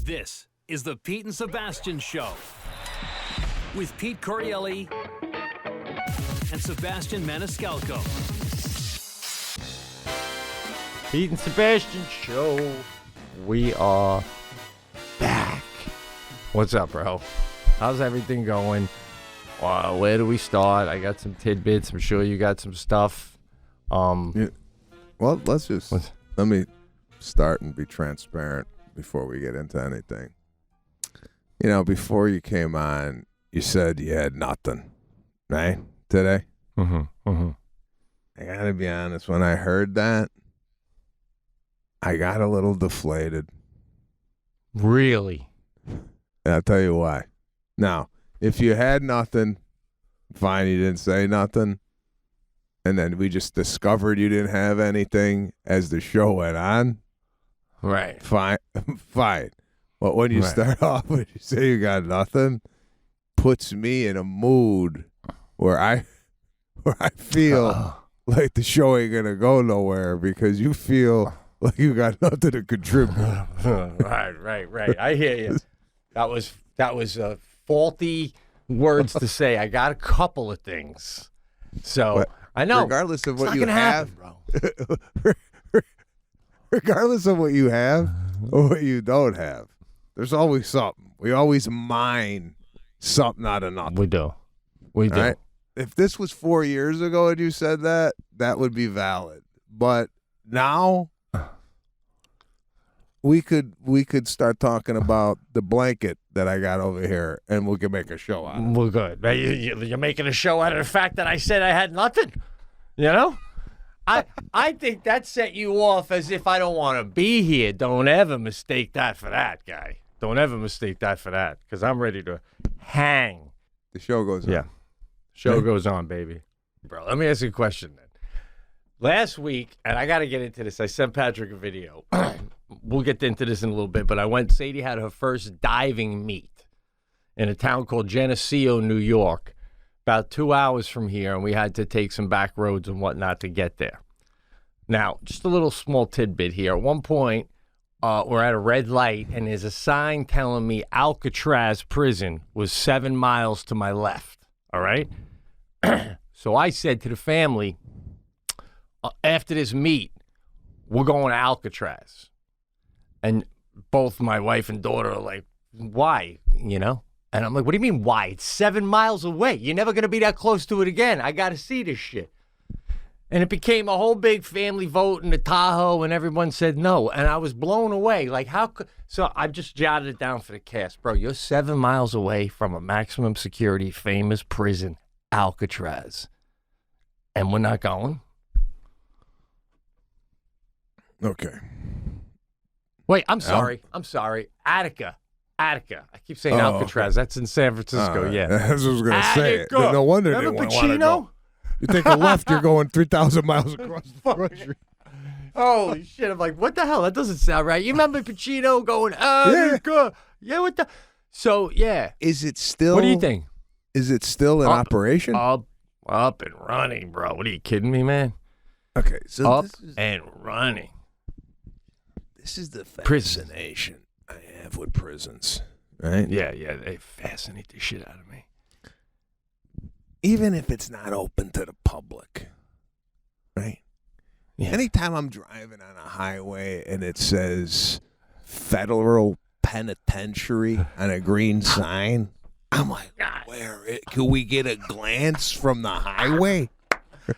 This is the Pete and Sebastian Show with Pete Correale and Sebastian Maniscalco. Pete and Sebastian Show. We are back. What's up, bro? How's everything going? Where do we start? I got some tidbits. I'm sure you got some stuff. Yeah. Well, let me start and be transparent before we get into anything. You know, before you came on, you said you had nothing, right? Today? I gotta be honest, when I heard that, I got a little deflated. Really? And I'll tell you why. Now, if you had nothing, fine, you didn't say nothing, and then we just discovered you didn't have anything as the show went on, right? Fine. But when you start off and you say you got nothing, puts me in a mood where I feel like the show ain't gonna go nowhere because you feel like you got nothing to contribute. Right. I hear you. That was faulty words to say. I got a couple of things. So but I know. Regardless of what you have, happen, bro. Regardless of what you have or what you don't have, there's always something. We always mine something out of nothing. We do. Right? If this was 4 years ago and you said that, that would be valid. But now we could start talking about the blanket that I got over here, and we can make a show out of it. We're good. You're making a show out of the fact that I said I had nothing. You know? I think that set you off as if I don't want to be here. Don't ever mistake that for that, guy. Don't ever mistake that for that, because I'm ready to hang. The show goes on. Yeah. Show goes on, baby. Bro, let me ask you a question then. Last week, and I got to get into this, I sent Patrick a video. We'll get into this in a little bit, but Sadie had her first diving meet in a town called Geneseo, New York, about 2 hours from here, and we had to take some back roads and whatnot to get there. Now, just a little small tidbit here. At one point, we're at a red light, and there's a sign telling me Alcatraz prison was 7 miles to my left, all right? So I said to the family, after this meet, we're going to Alcatraz. And both my wife and daughter are like, why, you know? And I'm like, what do you mean, why? It's 7 miles away. You're never going to be that close to it again. I got to see this shit. And it became a whole big family vote in the Tahoe, and everyone said no. And I was blown away. Like, how could... So I just jotted it down for the cast. Bro, you're 7 miles away from a maximum security famous prison, Alcatraz. And we're not going? Okay. Wait, I'm sorry. Attica. I keep saying Alcatraz. Okay. That's in San Francisco, yeah. That's what I was going to say. No wonder they didn't want to go. You take a left, you're going 3,000 miles across the country. Holy shit. I'm like, what the hell? That doesn't sound right. You remember Pacino going, Attica? Yeah, what the... So, yeah. Is it still... What do you think? Is it still in operation? Up and running, bro. What are you kidding me, man? Okay, so up and running. This is the fascination I have with prisons, right? Yeah, they fascinate the shit out of me. Even if it's not open to the public, right? Yeah. Anytime I'm driving on a highway and it says Federal Penitentiary on a green sign, I'm like, can we get a glance from the highway?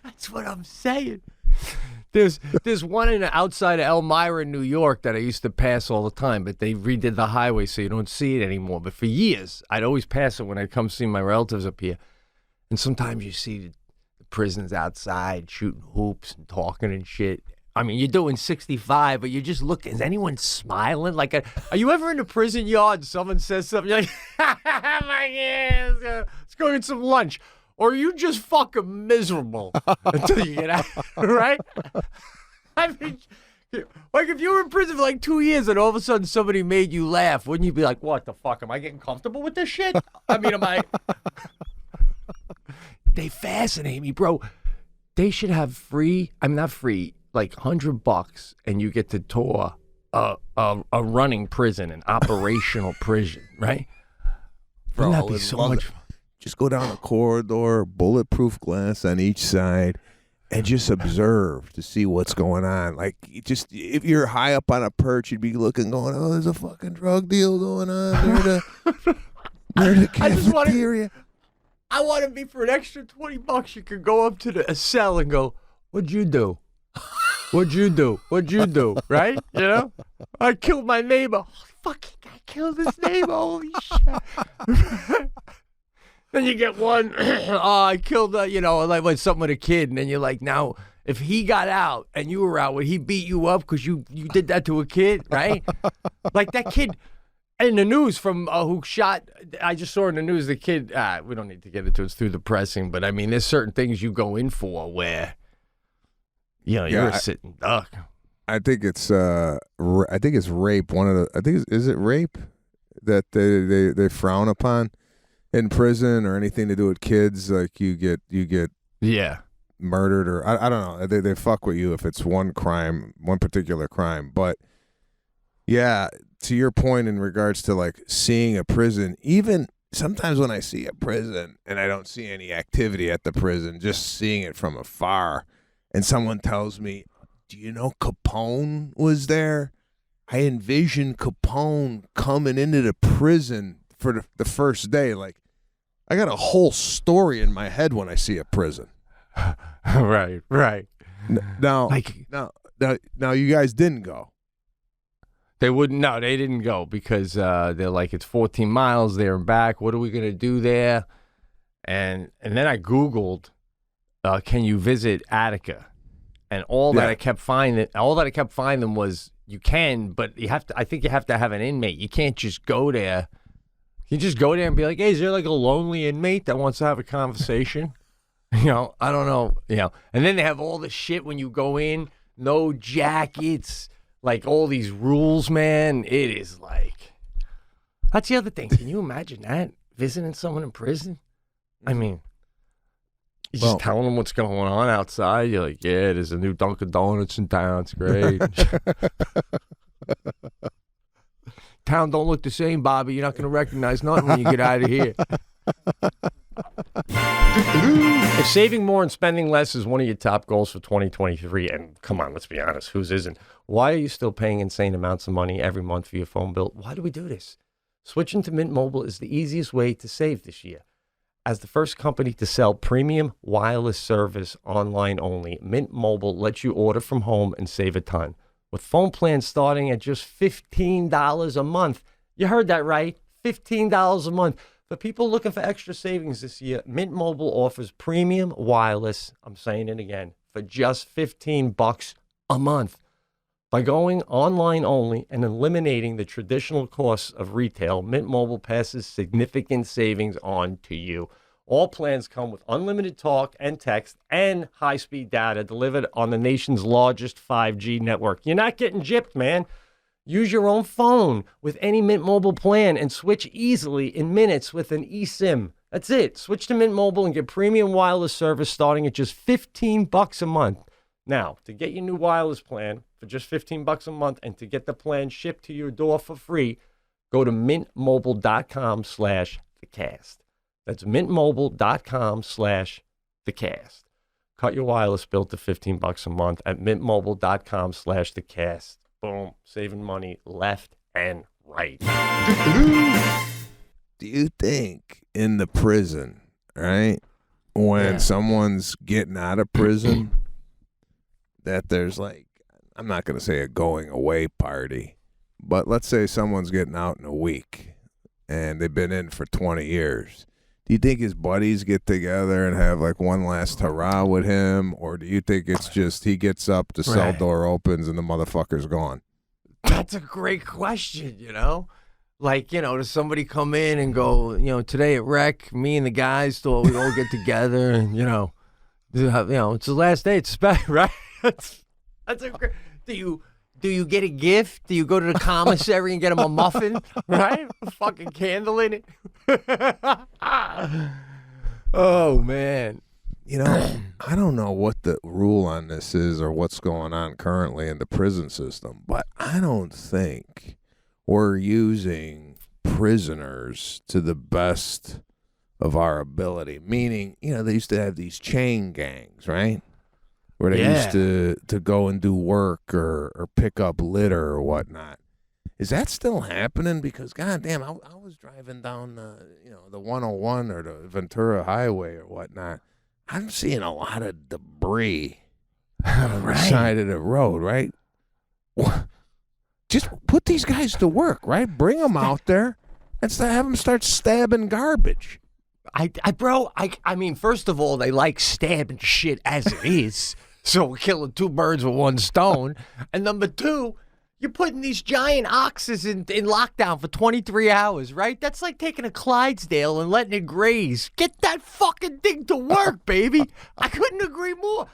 That's what I'm saying. There's one outside of Elmira, New York, that I used to pass all the time, but they redid the highway so you don't see it anymore. But for years, I'd always pass it when I'd come see my relatives up here. And sometimes you see the prisons outside shooting hoops and talking and shit. I mean, you're doing 65, but you just look, is anyone smiling? Like, are you ever in a prison yard and someone says something, you're like, let's go get some lunch. Or are you just fucking miserable until you get out, right? I mean, like if you were in prison for like 2 years and all of a sudden somebody made you laugh, wouldn't you be like, what the fuck? Am I getting comfortable with this shit? I mean, They fascinate me, bro. They should have free, I'm not free, like $100 and you get to tour a running prison, an operational prison, right? Bro, Wouldn't that be so much? Just go down a corridor, bulletproof glass on each side, and just observe to see what's going on. Like, just if you're high up on a perch, you'd be looking, going, "Oh, there's a fucking drug deal going on near the cafeteria." I want to be for an extra $20. You could go up to a cell and go, "What'd you do? What'd you do? What'd you do?" Right? You know, I killed my neighbor. Oh, fucking guy killed his neighbor. Holy shit. Then you get one, I killed, like when something with a kid, and then you're like, now, if he got out and you were out, would he beat you up because you did that to a kid, right? Like that kid in the news from who shot, I just saw in the news the kid, we don't need to get into it, it's too depressing, but I mean, there's certain things you go in for where, you're a sitting duck. I think it's rape. Is it rape that they frown upon in prison, or anything to do with kids? Like you get murdered, or I don't know. They fuck with you if it's one particular crime. But yeah, to your point in regards to like seeing a prison, even sometimes when I see a prison and I don't see any activity at the prison, just seeing it from afar, and someone tells me, "Do you know Capone was there?" I envision Capone coming into the prison for the first day. Like, I got a whole story in my head when I see a prison. Right. Now, you guys didn't go. They wouldn't. No, they didn't go because they're like, it's 14 miles there and back. What are we gonna do there? And then I Googled, can you visit Attica? And all that I kept finding was you can, but you have to. I think you have to have an inmate. You can't just go there. You just go there and be like, "Hey, is there like a lonely inmate that wants to have a conversation?" I don't know. And then they have all the shit when you go in, no jackets, like all these rules, man. It is like, that's the other thing. Can you imagine that, visiting someone in prison? I mean, you're just telling them what's going on outside. You're like, yeah, there's a new Dunkin' Donuts in town. It's great. Town don't look the same, Bobby. You're not going to recognize nothing when you get out of here. If saving more and spending less is one of your top goals for 2023, and come on, let's be honest, whose isn't? Why are you still paying insane amounts of money every month for your phone bill? Why do we do this? Switching to Mint Mobile is the easiest way to save this year. As the first company to sell premium wireless service online only, Mint Mobile lets you order from home and save a ton. With phone plans starting at just $15 a month. You heard that right, $15 a month. For people looking for extra savings this year, Mint Mobile offers premium wireless, I'm saying it again, for just $15 a month. By going online only and eliminating the traditional costs of retail, Mint Mobile passes significant savings on to you. All plans come with unlimited talk and text and high-speed data delivered on the nation's largest 5G network. You're not getting gypped, man. Use your own phone with any Mint Mobile plan and switch easily in minutes with an eSIM. That's it. Switch to Mint Mobile and get premium wireless service starting at just $15 a month. Now, to get your new wireless plan for just $15 a month and to get the plan shipped to your door for free, go to mintmobile.com/thecast. That's mintmobile.com/thecast. Cut your wireless bill to $15 a month at mintmobile.com/thecast. Boom, saving money left and right. Do you think in the prison, right, when someone's getting out of prison, that there's like, I'm not going to say a going away party, but let's say someone's getting out in a week and they've been in for 20 years. Do you think his buddies get together and have like one last hurrah with him? Or do you think it's just he gets up, the cell door opens, and the motherfucker's gone? That's a great question, Like, does somebody come in and go, today at Rec, me and the guys thought we'd all get together and, it's the last day. It's special, right? That's a great. Do you get a gift? Do you go to the commissary and get him a muffin? Right? A fucking candle in it. Oh, man. I don't know what the rule on this is or what's going on currently in the prison system, but I don't think we're using prisoners to the best of our ability. Meaning, they used to have these chain gangs, right? Where they used to go and do work or pick up litter or whatnot. Is that still happening? Because goddamn, I was driving down the 101 or the Ventura Highway or whatnot. I'm seeing a lot of debris on the side of the road, right? Just put these guys to work, right? Bring them out there and have them start stabbing garbage. I mean, first of all, they like stabbing shit as it is. So we're killing two birds with one stone. And number two, you're putting these giant oxes in lockdown for 23 hours, right? That's like taking a Clydesdale and letting it graze. Get that fucking thing to work, baby. I couldn't agree more.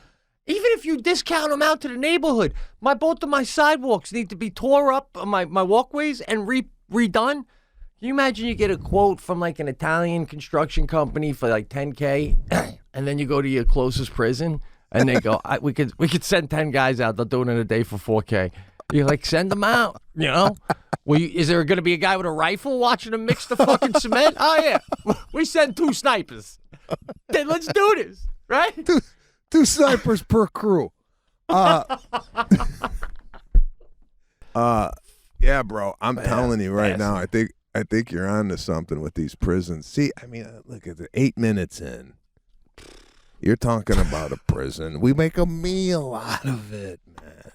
Even if you discount them out to the neighborhood, both of my sidewalks need to be tore up, my walkways, and redone. Can you imagine you get a quote from like an Italian construction company for like $10K, and then you go to your closest prison, and they go, we could send 10 guys out. They'll do it in a day for $4K. You're like, send them out, is there going to be a guy with a rifle watching them mix the fucking cement? Oh, yeah. We send 2 snipers. Then let's do this, right? Two snipers per crew. Yeah, bro. I'm telling you right now, I think you're onto something with these prisons. See, I mean, look at it. 8 minutes in. You're talking about a prison. We make a meal out of it, man.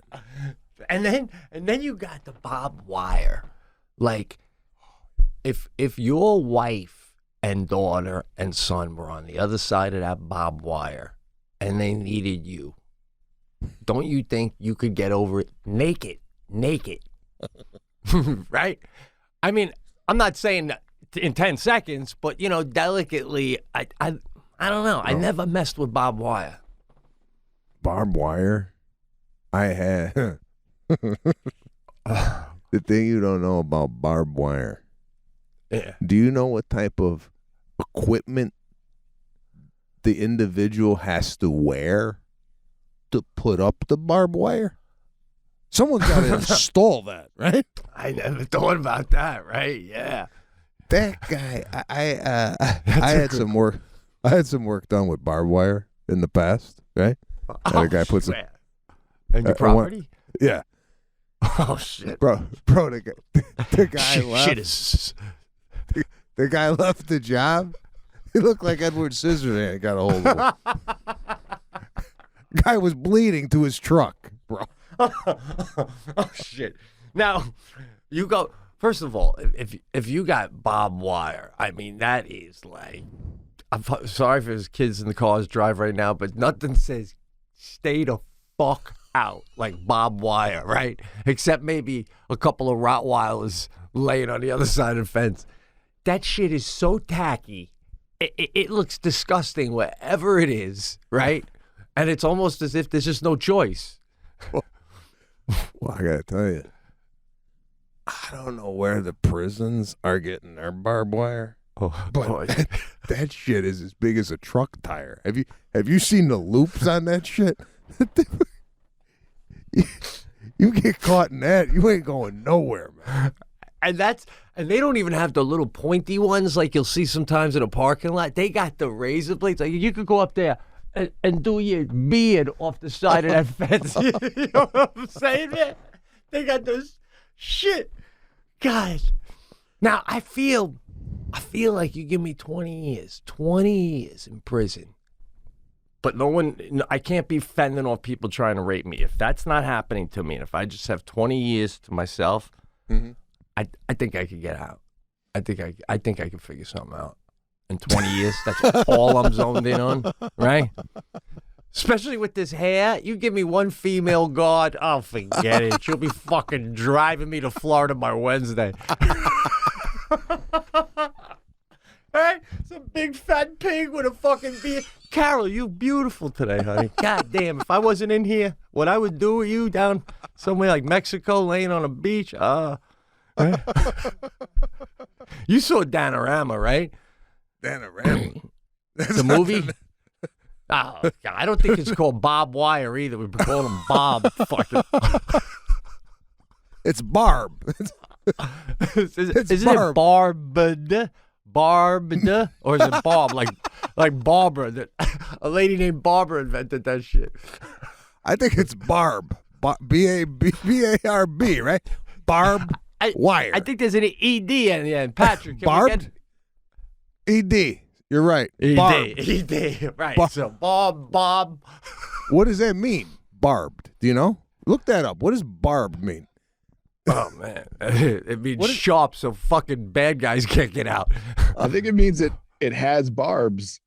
And then you got the barbed wire. Like, if your wife and daughter and son were on the other side of that barbed wire and they needed you, don't you think you could get over it naked? Right? I mean, I'm not saying that in 10 seconds, but, delicately, I don't know. I never messed with barbed wire. Barbed wire? I had... The thing you don't know about barbed wire. Yeah. Do you know what type of equipment the individual has to wear to put up the barbed wire? Someone's got to install that, right? I never thought about that, right? Yeah. That guy, I had some work. I had some work done with barbed wire in the past, right? And a guy puts it. And your property? Yeah. Oh shit, bro! The guy left. Shit is. The guy left the job. He looked like Edward Scissorhands got a hold of him. Guy was bleeding to his truck, bro. Oh shit! Now, you go. First of all, if you got barbed wire, I mean that is like. I'm sorry for his kids in the cars drive right now, but nothing says stay the fuck out like barbed wire, right? Except maybe a couple of Rottweilers laying on the other side of the fence. That shit is so tacky. It looks disgusting wherever it is, right? And it's almost as if there's just no choice. Well, I gotta tell you, I don't know where the prisons are getting their barbed wire. But that shit is as big as a truck tire. Have you seen the loops on that shit? You get caught in that, you ain't going nowhere, man. And they don't even have the little pointy ones like you'll see sometimes in a parking lot. They got the razor blades. Like you could go up there and do your beard off the side of that fence. You know what I'm saying, man? They got those shit. Guys. Now I feel like you give me 20 years in prison. But I can't be fending off people trying to rape me. If that's not happening to me, and if I just have 20 years to myself, I think I could get out. I think I could figure something out. In 20 years, that's all I'm zoned in on, right? Especially with this hair. You give me one female guard, oh, forget it. She'll be fucking driving me to Florida by Wednesday. Right? Some big fat pig with a fucking beard. Carol, you beautiful today, honey. God damn, if I wasn't in here, what I would do with you down somewhere like Mexico, laying on a beach. Right? You saw Danorama, right? Danorama. The movie? Oh, God, I don't think it's called Bob Wire either. We've been calling him Bob. Fucking. It's Barb. Isn't it Barbed? Barbed? Or is it Bob? like Barbara. A lady named Barbara invented that shit. I think it's Barb. B-A-R-B, right? Barb Wire. I think there's an ED in the end. Patrick, can Barbed? ED. You're right. ED. Right. So Bob. What does that mean? Barbed. Do you know? Look that up. What does barbed mean? Oh, man. It means sharp so fucking bad guys can't get out. I think it means it has barbs.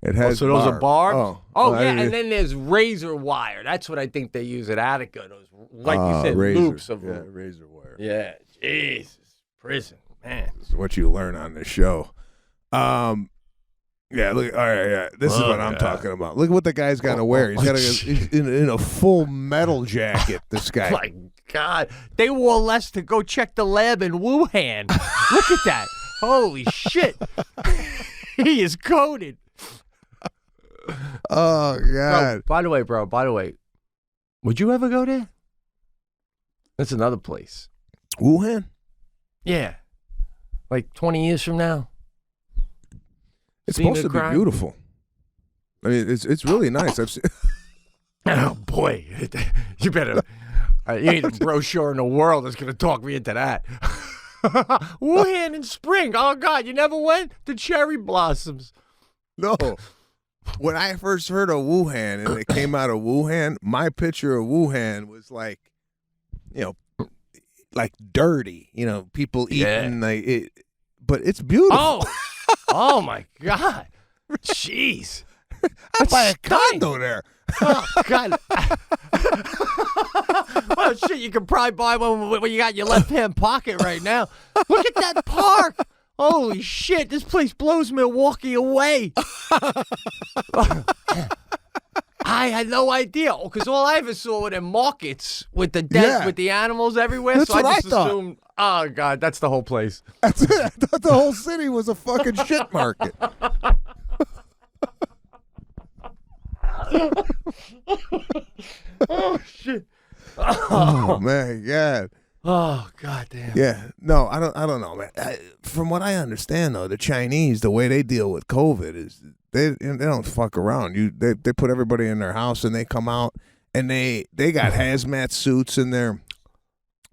It has so those are barbs? Oh, yeah, and then there's razor wire. That's what I think they use at Attica. Those, like you said, razor. loops of razor wire. Yeah, Jesus. Prison, man. This is what you learn on this show. Yeah, look. All right, yeah. This is what I'm talking about. Look at what the guy's got to wear. He's in a full metal jacket. This guy. My God, they wore less to go check the lab in Wuhan. Look at that. Holy shit. He is coated. Oh God. By the way, would you ever go there? That's another place. Wuhan? Yeah. Like 20 years from now. It's supposed to be beautiful. I mean, it's really nice. I've seen. Oh boy, you better. You ain't a brochure in the world that's gonna talk me into that. Wuhan in spring. Oh God, you never went? The cherry blossoms. No. When I first heard of Wuhan and it came out of Wuhan, my picture of Wuhan was like, like dirty. People eating like it, but it's beautiful. Oh my God. Jeez. I'd buy a condo there. Oh, God. Well, shit, you can probably buy one when you got your left-hand pocket right now. Look at that park. Holy shit, this place blows Milwaukee away. I had no idea, because all I ever saw were the markets with the with the animals everywhere. That's so what I just thought. assumed, oh, God, that's the whole place. That's it. I thought the whole city was a fucking shit market. Oh, shit. Oh, man, God. Oh, God damn. Yeah. No, I don't know, man. From what I understand, though, the Chinese, the way they deal with COVID is they don't fuck around. They put everybody in their house and they come out and they got hazmat suits and they're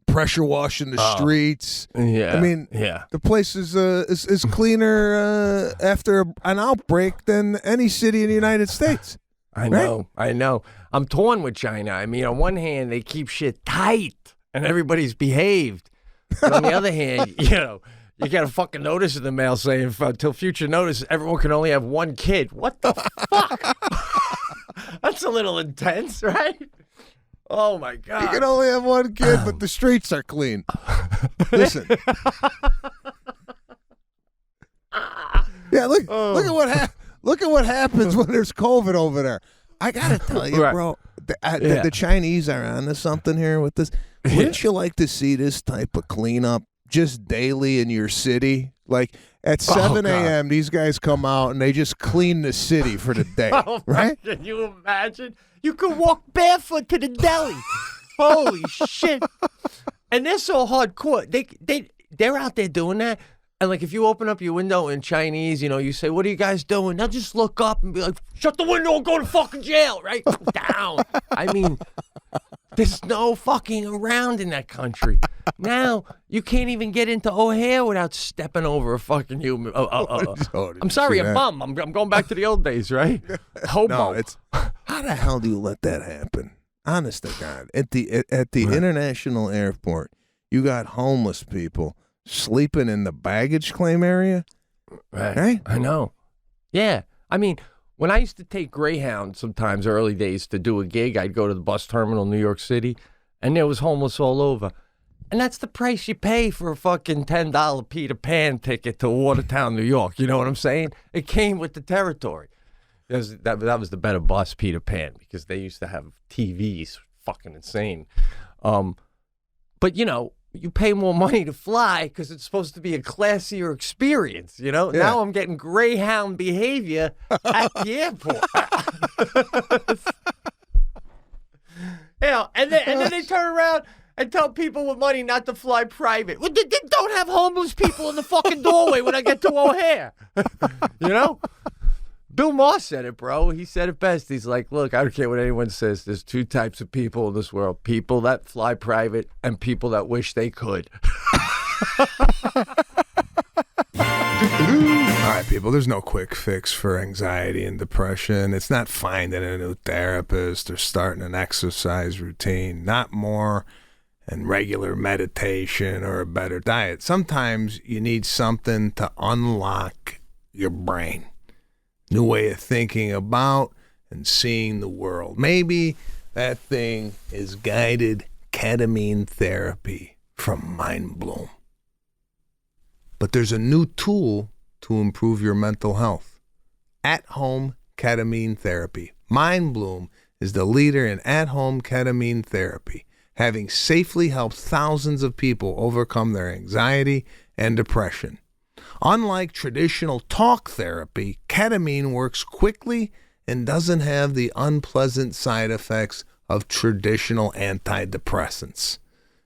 pressure washing the streets. Yeah. I mean, the place is cleaner after an outbreak than any city in the United States. I know. I'm torn with China. I mean, on one hand, they keep shit tight and everybody's behaved. But on the other hand, you got a fucking notice in the mail saying, until future notice, everyone can only have one kid. What the fuck? That's a little intense, right? Oh, my God. You can only have one kid, but the streets are clean. Listen. Yeah, look at what happens when there's COVID over there. I gotta tell you, bro, the Chinese are onto something here with this. Wouldn't you like to see this type of cleanup just daily in your city? Like at 7 a.m., these guys come out and they just clean the city for the day, right? Can you imagine? You could walk barefoot to the deli. Holy shit! And they're so hardcore. They're out there doing that. And, like, if you open up your window in Chinese, you say, what are you guys doing? They'll just look up and be like, shut the window and go to fucking jail, right? Down. I mean, there's no fucking around in that country. Now, you can't even get into O'Hare without stepping over a fucking human. I'm sorry, a bum. I'm going back to the old days, right? Hobo. No, how the hell do you let that happen? Honest to God. At the international airport, you got homeless people sleeping in the baggage claim area? Right? I know. Yeah. I mean, when I used to take Greyhound sometimes early days to do a gig, I'd go to the bus terminal in New York City, and there was homeless all over. And that's the price you pay for a fucking $10 Peter Pan ticket to Watertown, New York. You know what I'm saying? It came with the territory. That was the better bus, Peter Pan, because they used to have TVs. Fucking insane. But, you pay more money to fly because it's supposed to be a classier experience, you know? Yeah. Now I'm getting Greyhound behavior at the airport. And then they turn around and tell people with money not to fly private. Well, they don't have homeless people in the fucking doorway when I get to O'Hare. You know? Bill Maher said it, bro. He said it best. He's like, look, I don't care what anyone says. There's two types of people in this world. People that fly private and people that wish they could. All right, people, there's no quick fix for anxiety and depression. It's not finding a new therapist or starting an exercise routine, not more and regular meditation or a better diet. Sometimes you need something to unlock your brain. New way of thinking about and seeing the world. Maybe that thing is guided ketamine therapy from MindBloom. But there's a new tool to improve your mental health. At-home ketamine therapy. MindBloom is the leader in at-home ketamine therapy, having safely helped thousands of people overcome their anxiety and depression. Unlike traditional talk therapy, ketamine works quickly and doesn't have the unpleasant side effects of traditional antidepressants.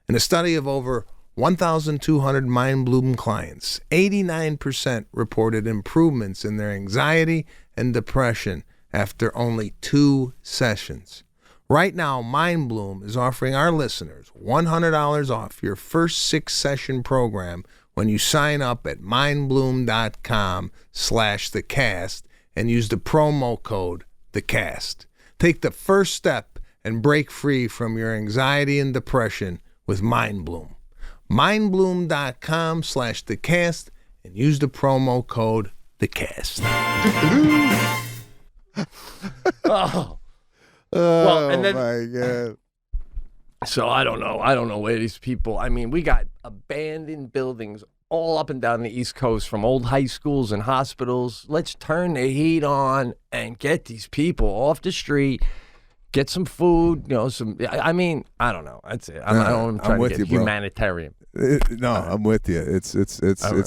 In a study of over 1,200 MindBloom clients, 89% reported improvements in their anxiety and depression after only 2 sessions. Right now, MindBloom is offering our listeners $100 off your first 6-session program when you sign up at mindbloom.com/thecast and use the promo code thecast. Take the first step and break free from your anxiety and depression with MindBloom. mindbloom.com/thecast and use the promo code thecast. Oh. Well, and then, my God. so I don't know where these people, I mean, we got abandoned buildings all up and down the East Coast from old high schools and hospitals. Let's turn the heat on and get these people off the street, get some food, I mean, I don't know. That's it. I'm trying to get humanitarian. I'm with you. It's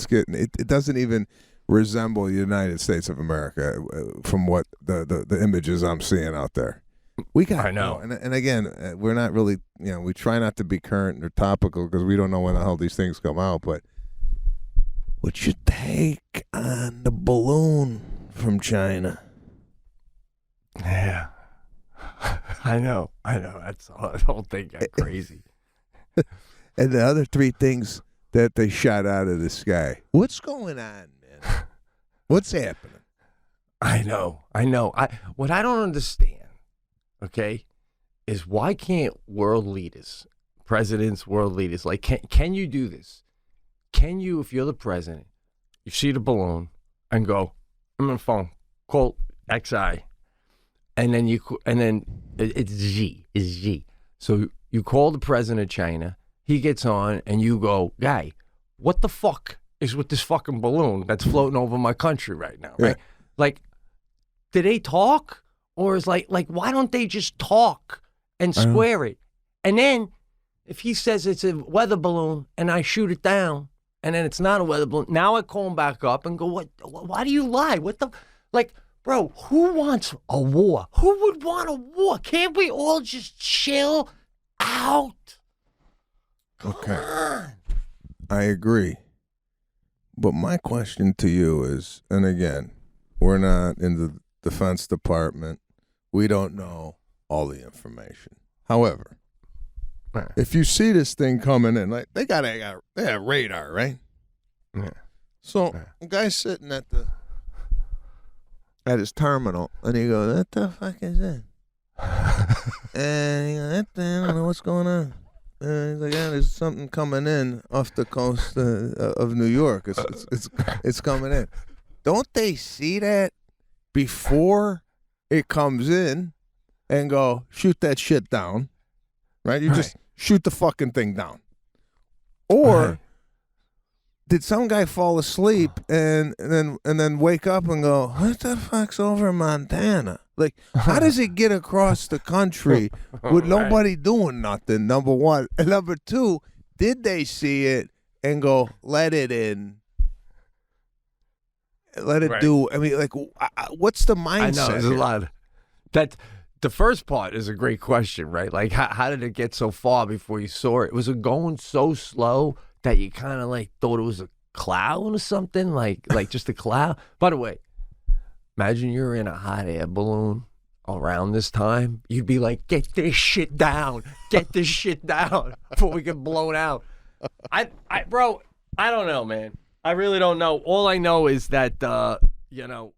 getting, it doesn't even resemble the United States of America from what the images I'm seeing out there. I know. And again, we're not really, we try not to be current or topical because we don't know when the hell these things come out. But what's your take on the balloon from China? Yeah. I know. That's the whole thing got crazy. And the other 3 things that they shot out of the sky. What's going on, man? What's happening? I know. What I don't understand, okay, is why can't world leaders, presidents, world leaders, like, can you do this? Can you, if you're the president, you see the balloon and go, I'm on the phone, call XI, and then it's G. So you call the president of China, he gets on, and you go, guy, what the fuck is with this fucking balloon that's floating over my country right now, right? Yeah. Like, do they talk? Or is like why don't they just talk and square it? And then if he says it's a weather balloon and I shoot it down and then it's not a weather balloon, now I call him back up and go, what? Why do you lie? What the, like, bro, who wants a war? Who would want a war? Can't we all just chill out? Come on. I agree. But my question to you is, and again, we're not in the Defense Department. We don't know all the information. However, if you see this thing coming in, like they have radar, right? Yeah. So a guy's sitting at his terminal, and he goes, "What the fuck is that?" And he goes, I don't know what's going on. And he's like, "Yeah, there's something coming in off the coast of New York. It's coming in." Don't they see that before it comes in and go, shoot that shit down, right? You just shoot the fucking thing down. Or did some guy fall asleep and then wake up and go, what the fuck's over in Montana? Like, how does it get across the country with nobody doing nothing, number one? And number two, Did they see it and go, let it in? Let it do. I mean, like, what's the mindset? I know, there's a lot. The first part is a great question, right? Like, how did it get so far before you saw it? Was it going so slow that you kind of like thought it was a cloud or something? Like just a cloud? By the way, imagine you're in a hot air balloon around this time. You'd be like, get this shit down. Get this shit down before we get blown out. Bro, I don't know, man. I really don't know. All I know is that, you know,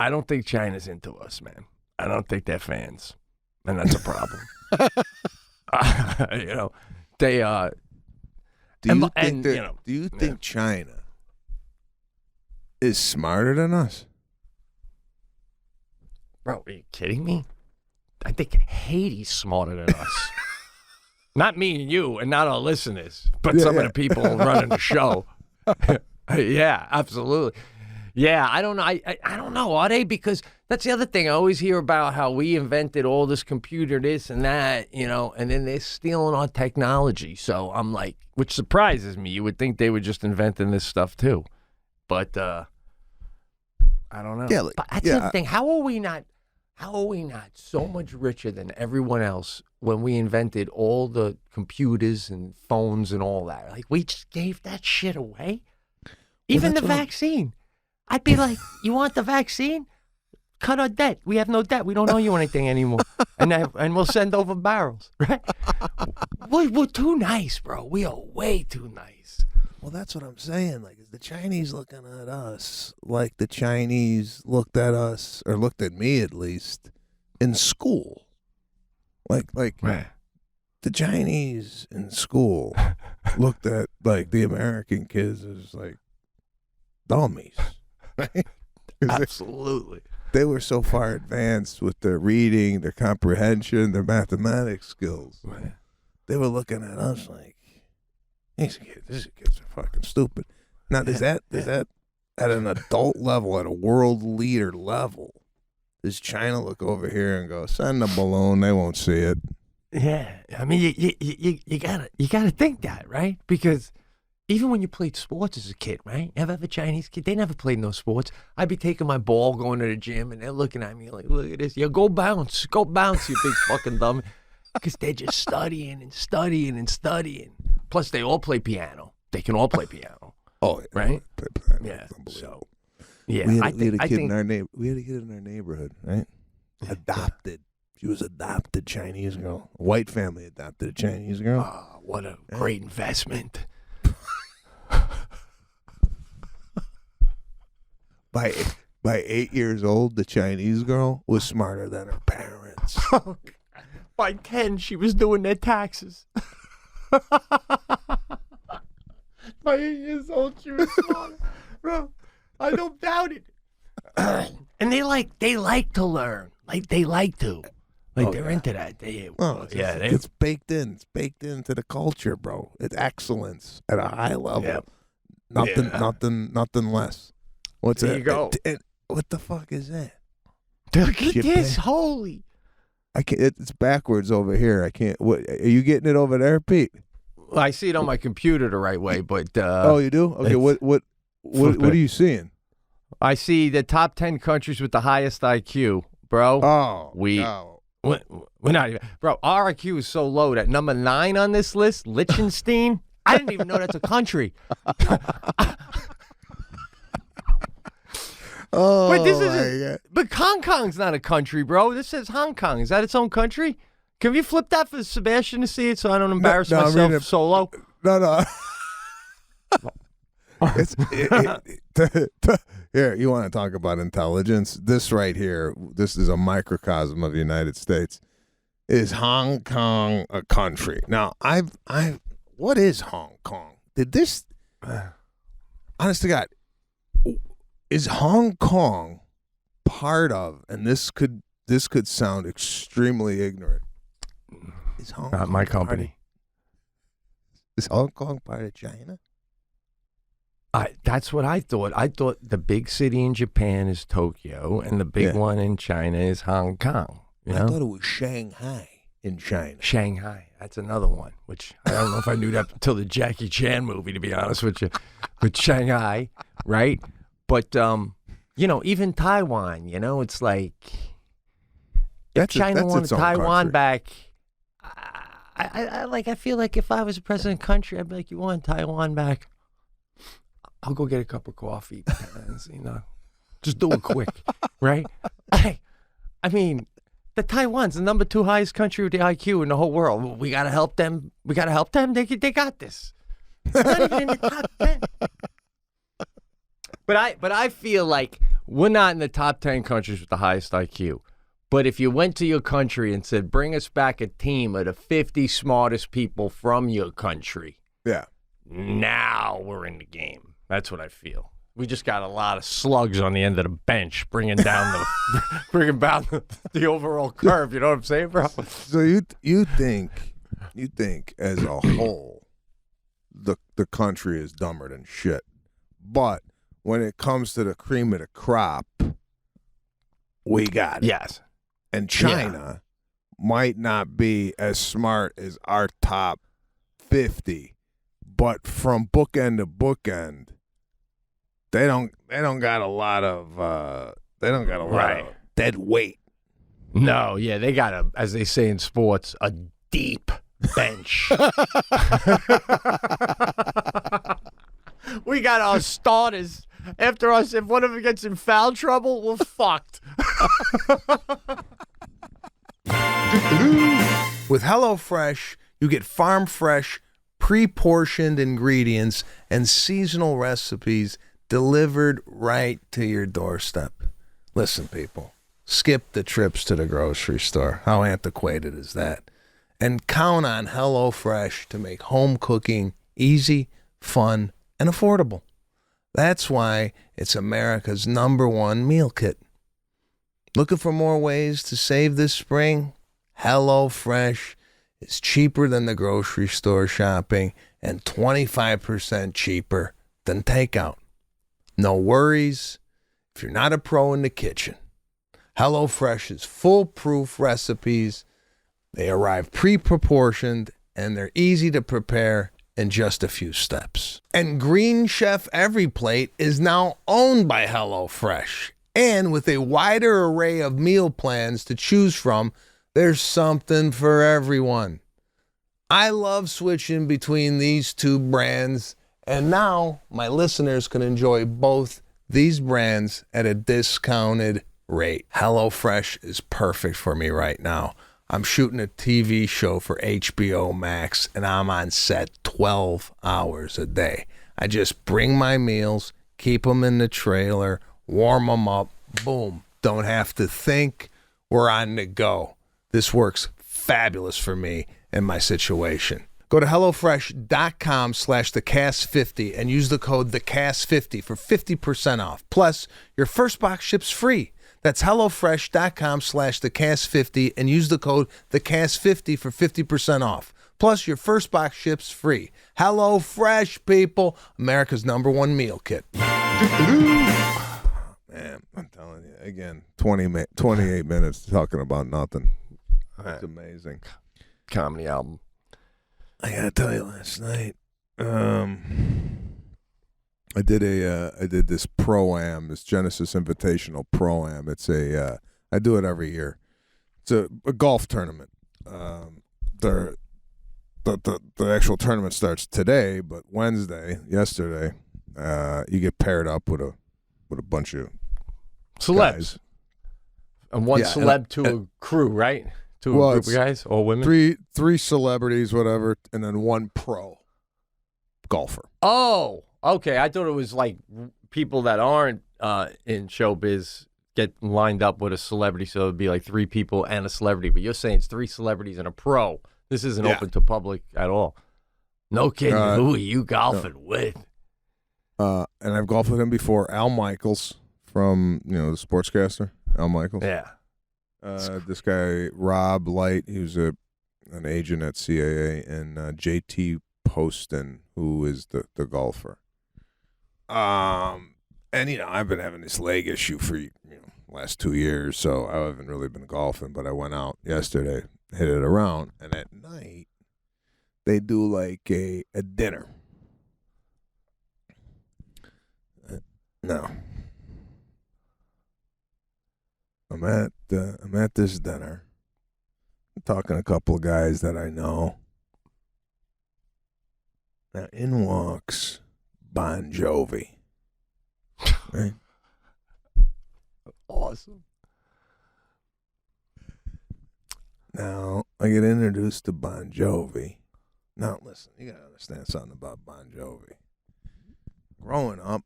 I don't think China's into us, man. I don't think they're fans, and that's a problem. You know, they Do you think China is smarter than us? Bro, are you kidding me? I think Haiti's smarter than us. Not me and you, and not our listeners, but some of the people running the show. Yeah, absolutely. Yeah, I don't know. I don't know. Are they? Because that's the other thing. I always hear about how we invented all this computer, this and that, you know, and then they're stealing our technology. So I'm like, which surprises me. You would think they were just inventing this stuff too. But I don't know. Yeah, but that's the other thing. How are we not so much richer than everyone else when we invented all the computers and phones and all that? Like, we just gave that shit away. Even the vaccine. I'd be like, you want the vaccine? Cut our debt. We have no debt. We don't owe you anything anymore. And we'll send over barrels, right? We're too nice, bro. We are way too nice. Well, that's what I'm saying. Like, is the Chinese looking at us like the Chinese looked at us, or looked at me at least, in school? Like right. The Chinese in school looked at, like, the American kids as, like, dummies. Right? Absolutely. They were so far advanced with their reading, their comprehension, their mathematics skills. Right. They were looking at us like, these kids are fucking stupid. Now, does that at an adult level, at a world leader level, does China look over here and go, send a balloon, they won't see it? Yeah, I mean, you gotta think that, right? Because even when you played sports as a kid, right? Ever have a Chinese kid? They never played no sports. I'd be taking my ball, going to the gym, and they're looking at me like, look at this. Yeah, go bounce, you big fucking dummy. Because they're just studying and studying and studying. Plus, they all play piano. They can all play piano. Oh, yeah. Right? Yeah. So, yeah. We had a kid in our neighborhood, right? Adopted. She was adopted Chinese girl. A white family adopted a Chinese girl. Oh, what a great investment. By 8 years old, the Chinese girl was smarter than her parents. By 10, she was doing their taxes. By 8 years old, she was smarter. Bro, I don't doubt it. And they like to learn. Like, they like to. Like, they're into that. It's baked in. It's baked into the culture, bro. It's excellence at a high level. Yep. Nothing less. What's there that? You go. What the fuck is that? Look at this. Holy. I can't. It's backwards over here. I can't. What? Are you getting it over there, Pete? Well, I see it on my computer the right way, but oh, you do? Okay. What are you seeing? I see the top 10 countries with the highest IQ, bro. Oh, we're not even, bro. Our IQ is so low that number 9 on this list, Liechtenstein. I didn't even know that's a country. Oh, but this is but Hong Kong's not a country, bro. This says Hong Kong. Is that its own country? Can you flip that for Sebastian to see it so I don't embarrass myself solo? No. Here, you want to talk about intelligence? This right here, this is a microcosm of the United States. Is Hong Kong a country? Now, what is Hong Kong? Did this, honest to God, is Hong Kong part of, and this could sound extremely ignorant, is Hong Not Kong my company. Is Hong Kong part of China? That's what I thought. I thought the big city in Japan is Tokyo, and the big one in China is Hong Kong. You know? I thought it was Shanghai in China. Shanghai. That's another one, which I don't know if I knew that until the Jackie Chan movie, to be honest with you, with Shanghai, right? But, even Taiwan, it's like, if China wanted Taiwan back, I feel like if I was a president of the country, I'd be like, you want Taiwan back? I'll go get a cup of coffee. Just do it quick, right? I mean, the Taiwan's the number 2 highest country with the IQ in the whole world. We got to help them. We got to help them. They got this. It's not even in the top 10. But I feel like we're not in the top 10 countries with the highest IQ. But if you went to your country and said, bring us back a team of the 50 smartest people from your country. Yeah. Now we're in the game. That's what I feel. We just got a lot of slugs on the end of the bench, bringing down the overall curve. You know what I'm saying, bro? So you think as a whole, the country is dumber than shit, but when it comes to the cream of the crop, we got it. Yes. And China might not be as smart as our top 50, but from bookend to bookend, they don't got a lot of of dead weight. No, yeah, they got as they say in sports, a deep bench. We got our starters. After us, if one of them gets in foul trouble, we're fucked. With HelloFresh, you get farm fresh, pre-portioned ingredients and seasonal recipes delivered right to your doorstep. Listen, people, skip the trips to the grocery store. How antiquated is that? And count on HelloFresh to make home cooking easy, fun, and affordable. That's why it's America's #1 meal kit. Looking for more ways to save this spring? HelloFresh is cheaper than the grocery store shopping and 25% cheaper than takeout. No worries if you're not a pro in the kitchen. HelloFresh's foolproof recipes, they arrive pre-proportioned and they're easy to prepare in just a few steps. And Green Chef Every Plate is now owned by HelloFresh. And with a wider array of meal plans to choose from, there's something for everyone. I love switching between these two brands, and now my listeners can enjoy both these brands at a discounted rate. HelloFresh is perfect for me right now. I'm shooting a TV show for HBO Max, and I'm on set 12 hours a day. I just bring my meals, keep them in the trailer, warm them up, boom. Don't have to think. We're on the go. This works fabulous for me and my situation. Go to HelloFresh.com/thecast50 and use the code thecast50 for 50% off. Plus, your first box ships free. That's HelloFresh.com/thecast50 and use the code thecast50 for 50% off. Plus, your first box ships free. HelloFresh, people, America's #1 meal kit. Man, I'm telling you, again, 28 minutes talking about nothing. It's amazing. Comedy album. I gotta tell you, last night, I did this Pro-Am, this Genesis Invitational Pro-Am. It's I do it every year. It's a golf tournament. The actual tournament starts today, but yesterday, you get paired up with a bunch of celebs. Guys. And one celeb to a crew, right? To a group of guys or women? Three celebrities, whatever, and then one pro golfer. Oh, okay. I thought it was like people that aren't in showbiz get lined up with a celebrity, so it would be like 3 people and a celebrity. But you're saying it's 3 celebrities and a pro. This isn't open to public at all. No kidding. Who are you golfing with? And I've golfed with him before. Al Michaels from, the sportscaster. Al Michaels. Yeah. This guy, Rob Light, he was an agent at CAA, and JT Poston, who is the golfer. And, I've been having this leg issue for, last 2 years, so I haven't really been golfing, but I went out yesterday, hit it around, and at night, they do like a dinner. No. I'm at this dinner. I'm talking to a couple of guys that I know. Now in walks Bon Jovi. Right? Awesome. Now I get introduced to Bon Jovi. Now listen, you gotta understand something about Bon Jovi. Growing up,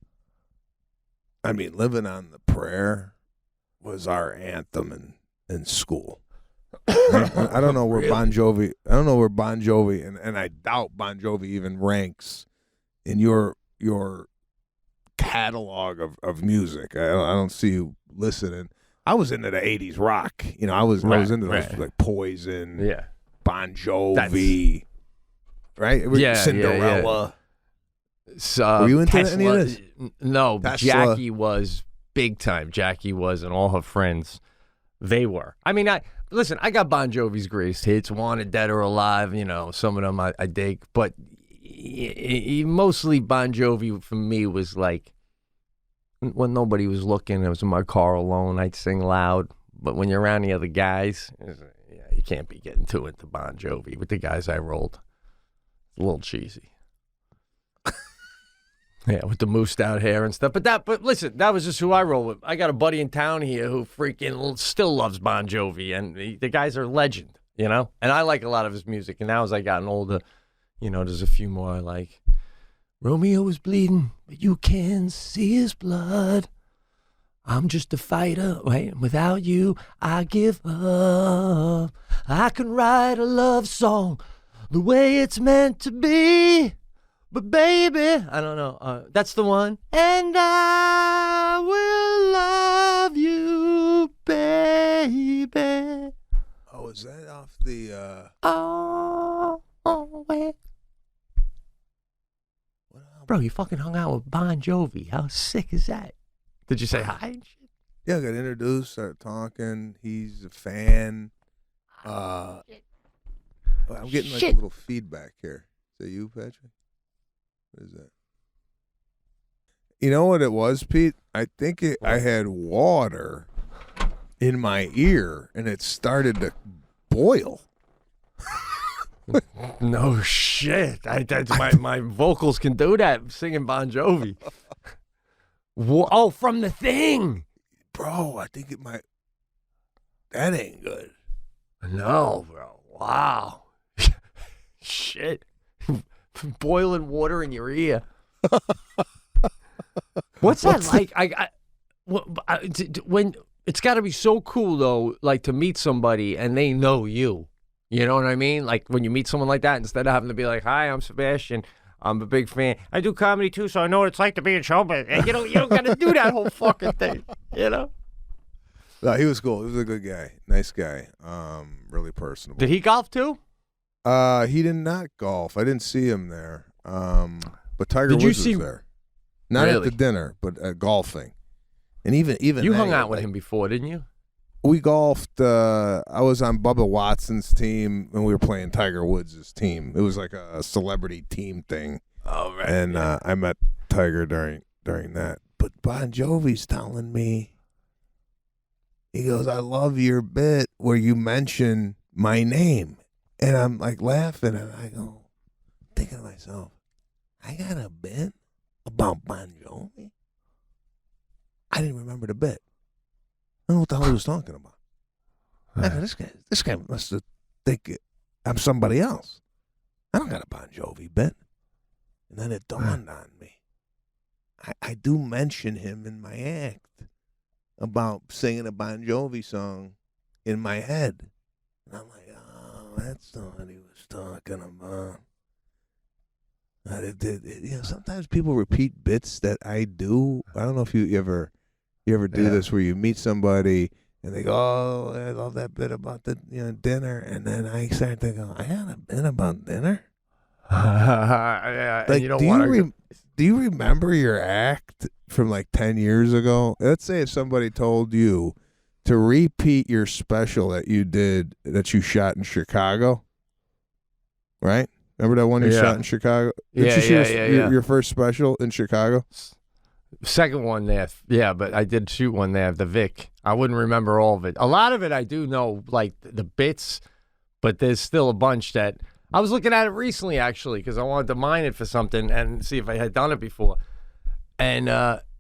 I mean, Living on the Prayer was our anthem in school. I don't know where Really? Bon Jovi. I don't know where Bon Jovi, and I doubt Bon Jovi even ranks in your catalog of music. I don't see you listening. I was into the '80s rock. You know, I was into those like Poison, Yeah. Bon Jovi, right? Yeah, Cinderella. Were you into any of this? No, Tesla. Jackie was big time. Jackie was, and all her friends, they were. I mean, listen, I got Bon Jovi's greatest hits, Wanted, Dead or Alive, you know, some of them I dig, but mostly Bon Jovi for me was like, when nobody was looking, I was in my car alone, I'd sing loud, but when you're around the other guys, you can't be getting too into Bon Jovi with the guys I rolled. It's a little cheesy. Yeah, with the moosed out hair and stuff. But listen, that was just who I roll with. I got a buddy in town here who freaking still loves Bon Jovi, and the guys are legend, you know? And I like a lot of his music, and now as I gotten older, you know, there's a few more I like. Romeo is bleeding, but you can see his blood. I'm just a fighter, right? Without you, I give up. I can write a love song the way it's meant to be. But baby, I don't know. That's the one. And I will love you, baby. Oh, is that off the? Always. Bro, you fucking hung out with Bon Jovi. How sick is that? Did you say hi and shit? Yeah, I got introduced, started talking. He's a fan. I'm getting like a little feedback here. Is that you, Patrick? What is that? You know what it was, Pete? I think I had water in my ear, and it started to boil. No shit. My vocals can do that singing Bon Jovi. Oh, from the thing. Bro, I think it might. That ain't good. No, bro. Wow. Shit. Boiling water in your ear. What's that like? When it's got to be so cool though, like to meet somebody and they know you. You know what I mean? Like when you meet someone like that, instead of having to be like, "Hi, I'm Sebastian. I'm a big fan. I do comedy too, so I know what it's like to be in showbiz." And you don't got to do that whole fucking thing. You know? No, he was cool. He was a good guy, nice guy. Really personable. Did he golf too? He did not golf. I didn't see him there. But Tiger Did you Woods see- was there. Not Really? at the dinner, but at golfing. And even You then, hung out with like, him before, didn't you? We golfed. I was on Bubba Watson's team, and we were playing Tiger Woods' team. It was like a celebrity team thing. Oh, right. And I met Tiger during that. But Bon Jovi's telling me, he goes, "I love your bit where you mention my name." And I'm like laughing, and I go, thinking to myself, I got a bit about Bon Jovi? I didn't remember the bit. I don't know what the hell he was talking about. I go, this guy must have think I'm somebody else. I don't got a Bon Jovi bit. And then it dawned on me. I do mention him in my act about singing a Bon Jovi song in my head. And I'm like, oh, that's not what he was talking about. Sometimes people repeat bits that I do. I don't know if you ever do this where you meet somebody and they go, "Oh, I love that bit about the dinner," and then I start to go, "I got a bit about dinner." Yeah, Like, you don't want do you remember your act from like 10 years ago? Let's say if somebody told you to repeat your special that you shot in Chicago, right? Remember that one you Yeah. shot in Chicago? Did Yeah, you shoot yeah. your first special in Chicago? Second one there, yeah, but I did shoot one there, the Vic. I wouldn't remember all of it. A lot of it I do know, like the bits, but there's still a bunch that I was looking at it recently, actually, because I wanted to mine it for something and see if I had done it before. And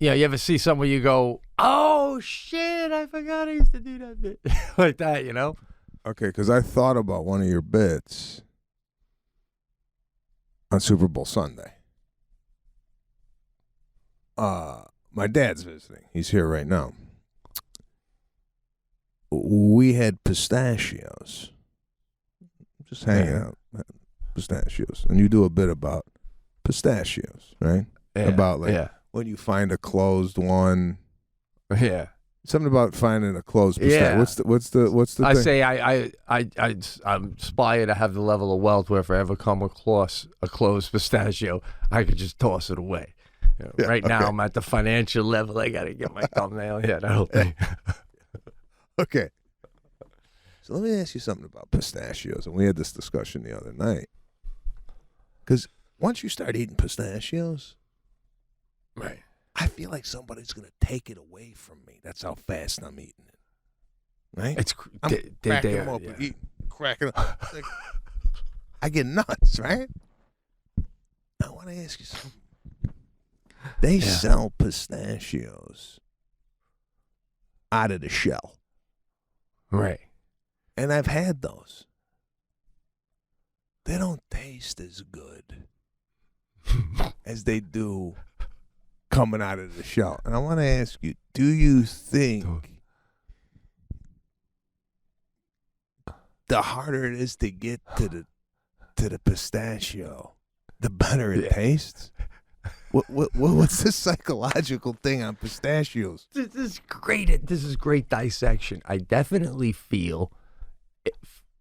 you ever see something where you go, "Oh shit, I forgot I used to do that bit," like that, you know? Okay, because I thought about one of your bits on Super Bowl Sunday. My dad's visiting. He's here right now. We had pistachios. Just hanging out. Pistachios. And you do a bit about pistachios, right? Yeah, About like yeah, when you find a closed one. yeah. Something about finding a closed pistachio. Yeah. What's the I thing? say I'm aspire to have the level of wealth where if I ever come across a closed pistachio, I could just toss it away. You know, Yeah, right now, okay. I'm at the financial level. I got to get my thumbnail. Yeah, that whole thing. Okay. So let me ask you something about pistachios. And we had this discussion the other night. Because once you start eating pistachios, Right. I feel like somebody's going to take it away from me. That's how fast I'm eating it. Right? It's I'm they cracking them up and eating, cracking them up. Like, I get nuts, right? I want to ask you something. They sell pistachios out of the shell. Right. And I've had those. They don't taste as good as they do coming out of the shell. And I want to ask you, do you think the harder it is to get to the pistachio, the better it tastes? What's the psychological thing on pistachios? This is great. This is great dissection. I definitely feel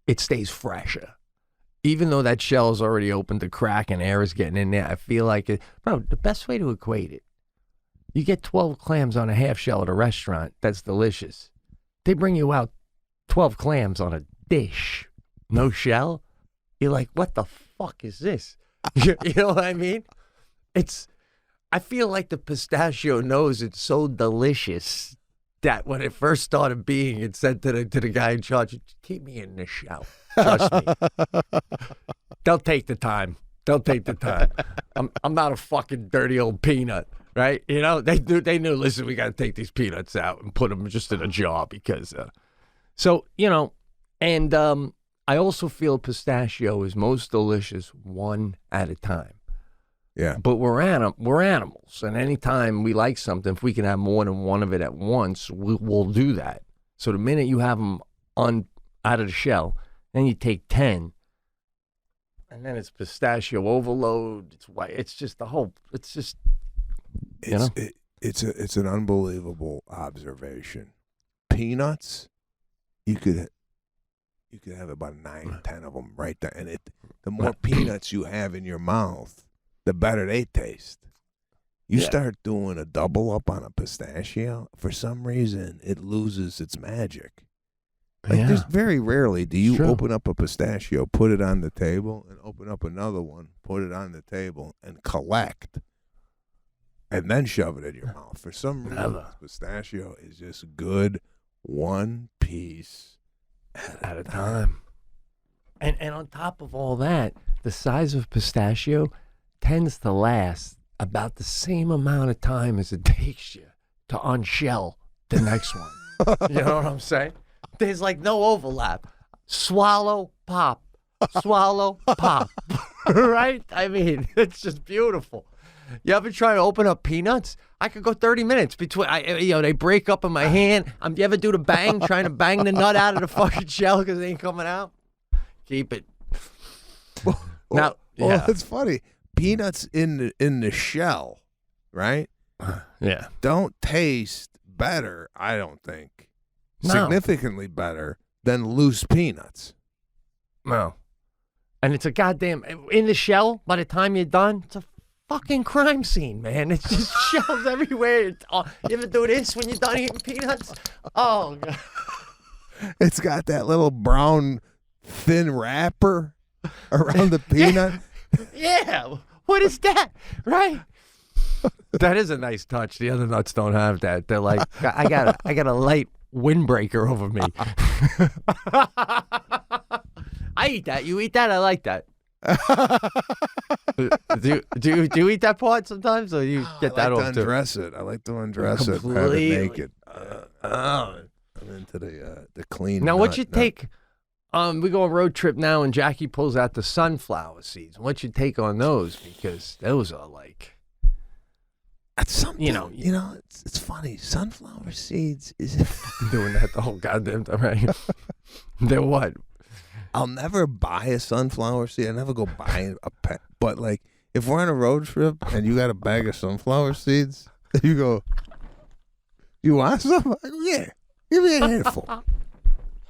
it stays fresher. Even though that shell is already open to crack and air is getting in there, I feel like it. Bro, the best way to equate it, you get 12 clams on a half shell at a restaurant. That's delicious. They bring you out 12 clams on a dish, no shell. You're like, what the fuck is this? You know what I mean? I feel like the pistachio knows it's so delicious that when it first started being, it said to the guy in charge, keep me in the shell. Trust me. They'll take the time. I'm not a fucking dirty old peanut, right? You know, they knew, listen, we got to take these peanuts out and put them just in a jar because, so, you know, and I also feel pistachio is most delicious one at a time. Yeah. But we're animals, and anytime we like something, if we can have more than one of it at once, we'll do that. So the minute you have them out of the shell, then you take 10, and then it's pistachio overload. It's white. It's just the whole. It's just, you know. It's an unbelievable observation. Peanuts, you could have about 9, 10 of them right there, and the more peanuts you have in your mouth, the better they taste. You start doing a double up on a pistachio, for some reason, it loses its magic. Like, there's very rarely do you open up a pistachio, put it on the table, and open up another one, put it on the table, and collect, and then shove it in your mouth. For some reason, pistachio is just good one piece at a time. And on top of all that, the size of pistachio tends to last about the same amount of time as it takes you to unshell the next one. You know what I'm saying? There's like no overlap. Swallow, pop. Swallow, pop. Right? I mean, it's just beautiful. You ever try to open up peanuts? I could go 30 minutes between, they break up in my hand. You ever do the bang, trying to bang the nut out of the fucking shell because it ain't coming out? Keep it. Now, it's funny. Peanuts in the shell, right? Yeah. Don't taste better, I don't think. No. Significantly better than loose peanuts. No. And it's a goddamn, in the shell, by the time you're done, it's a fucking crime scene, man. It's just shells everywhere. You ever do this when you're done eating peanuts? Oh, God. It's got that little brown thin wrapper around the peanut. Yeah. What is that? Right? That is a nice touch. The other nuts don't have that. They're like, I got a light windbreaker over me. I eat that. You eat that? I like that. do you eat that part sometimes, or you get that off too? Undress it. I like to undress it. Have it naked. I'm into the clean. Now, what you take? We go on a road trip now, and Jackie pulls out the sunflower seeds. What you take on those? Because those are like, that's something. You know, it's funny. Sunflower seeds is doing that the whole goddamn time. Right? They're what? I'll never buy a sunflower seed. I never go buy a pet. But like, if we're on a road trip and you got a bag of sunflower seeds, you go, you want some? I go, yeah, give me a handful. And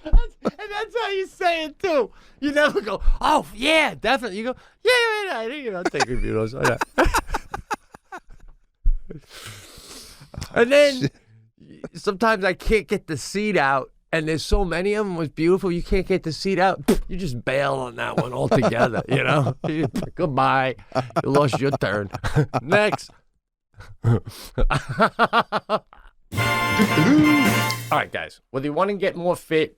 that's how you say it too. You never go, oh yeah, definitely. You go, yeah, I'll take a few of those. And then sometimes I can't get the seed out. And there's so many of them. It was beautiful. You can't get the seed out. You just bail on that one altogether, you know? Goodbye. You lost your turn. Next. All right, guys. Whether you want to get more fit,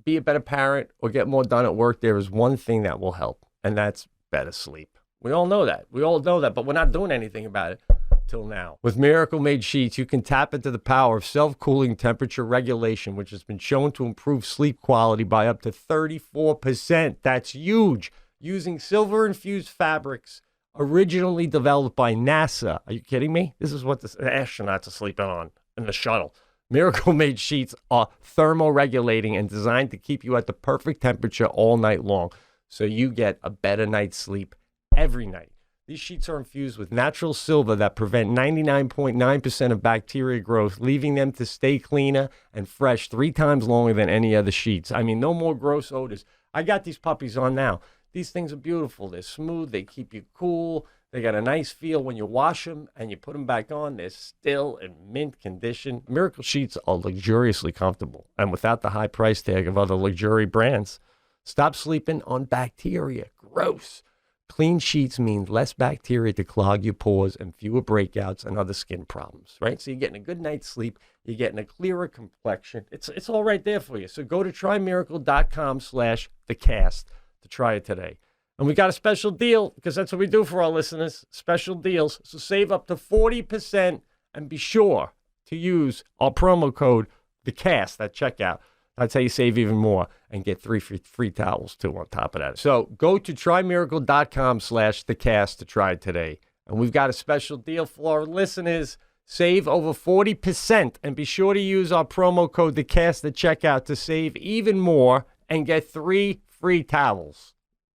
be a better parent, or get more done at work, there is one thing that will help, and that's better sleep. We all know that. But we're not doing anything about it. Till now. With Miracle Made Sheets, you can tap into the power of self-cooling temperature regulation, which has been shown to improve sleep quality by up to 34%. That's huge. Using silver-infused fabrics originally developed by NASA. Are you kidding me? This is what the astronauts are sleeping on in the shuttle. Miracle Made Sheets are thermoregulating and designed to keep you at the perfect temperature all night long, so you get a better night's sleep every night. These sheets are infused with natural silver that prevent 99.9% of bacteria growth, leaving them to stay cleaner and fresh 3 times longer than any other sheets. I mean, no more gross odors. I got these puppies on now. These things are beautiful. They're smooth. They keep you cool. They got a nice feel when you wash them and you put them back on. They're still in mint condition. Miracle Sheets are luxuriously comfortable and without the high price tag of other luxury brands. Stop sleeping on bacteria. Gross. Clean sheets mean less bacteria to clog your pores and fewer breakouts and other skin problems, right? So you're getting a good night's sleep. You're getting a clearer complexion. It's all right there for you. So go to trymiracle.com/thecast to try it today. And we got a special deal because that's what we do for our listeners, special deals. So save up to 40% and be sure to use our promo code, thecast, at checkout. That's how you save even more and get 3 free towels, too, on top of that. So go to trymiracle.com/thecast to try it today. And we've got a special deal for our listeners. Save over 40% and be sure to use our promo code, thecast, at checkout to save even more and get 3 free towels.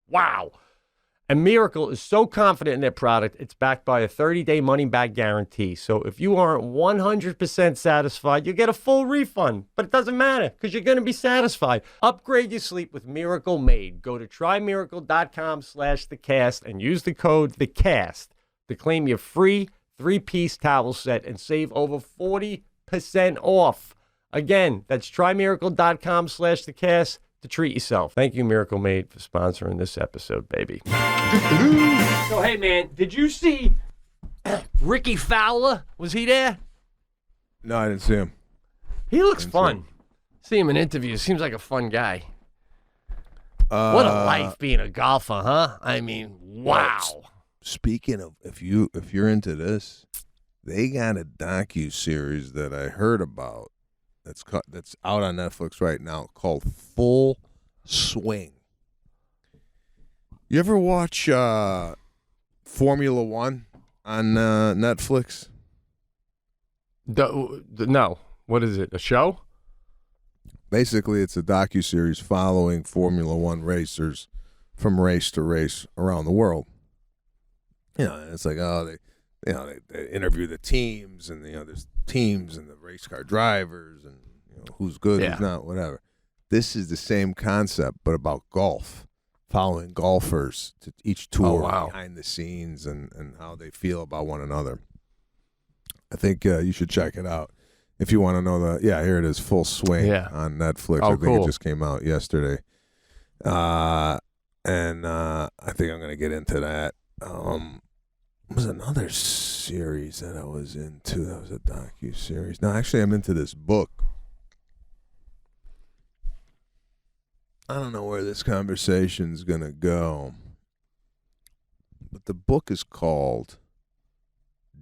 Wow. And Miracle is so confident in their product, it's backed by a 30-day money-back guarantee. So if you aren't 100% satisfied, you get a full refund. But it doesn't matter because you're going to be satisfied. Upgrade your sleep with Miracle Made. Go to trymiracle.com/thecast and use the code THECAST to claim your free 3-piece towel set and save over 40% off. Again, that's trymiracle.com/thecast. to treat yourself. Thank you, Miracle Made, for sponsoring this episode, baby. So, hey, man, did you see Ricky Fowler? Was he there? No, I didn't see him. He looks fun. See him in interviews. Seems like a fun guy. What a life being a golfer, huh? I mean, wow. Speaking of, if you're into this, they got a docuseries that I heard about that's out on Netflix right now called Full Swing. You ever watch Formula One on Netflix? No. What is it, a show? Basically, it's a docuseries following Formula One racers from race to race around the world. You know, it's like, they interview the teams, and there's teams and the race car drivers, and who's good, who's not, whatever. This is the same concept, but about golf, following golfers to each tour, behind the scenes, and how they feel about one another. I think you should check it out if you want to know here it is, Full Swing on Netflix. I think it just came out yesterday. and I think I'm gonna get into that. There was another series that I was into. That was a docu-series. No, actually, I'm into this book. I don't know where this conversation's gonna go, but the book is called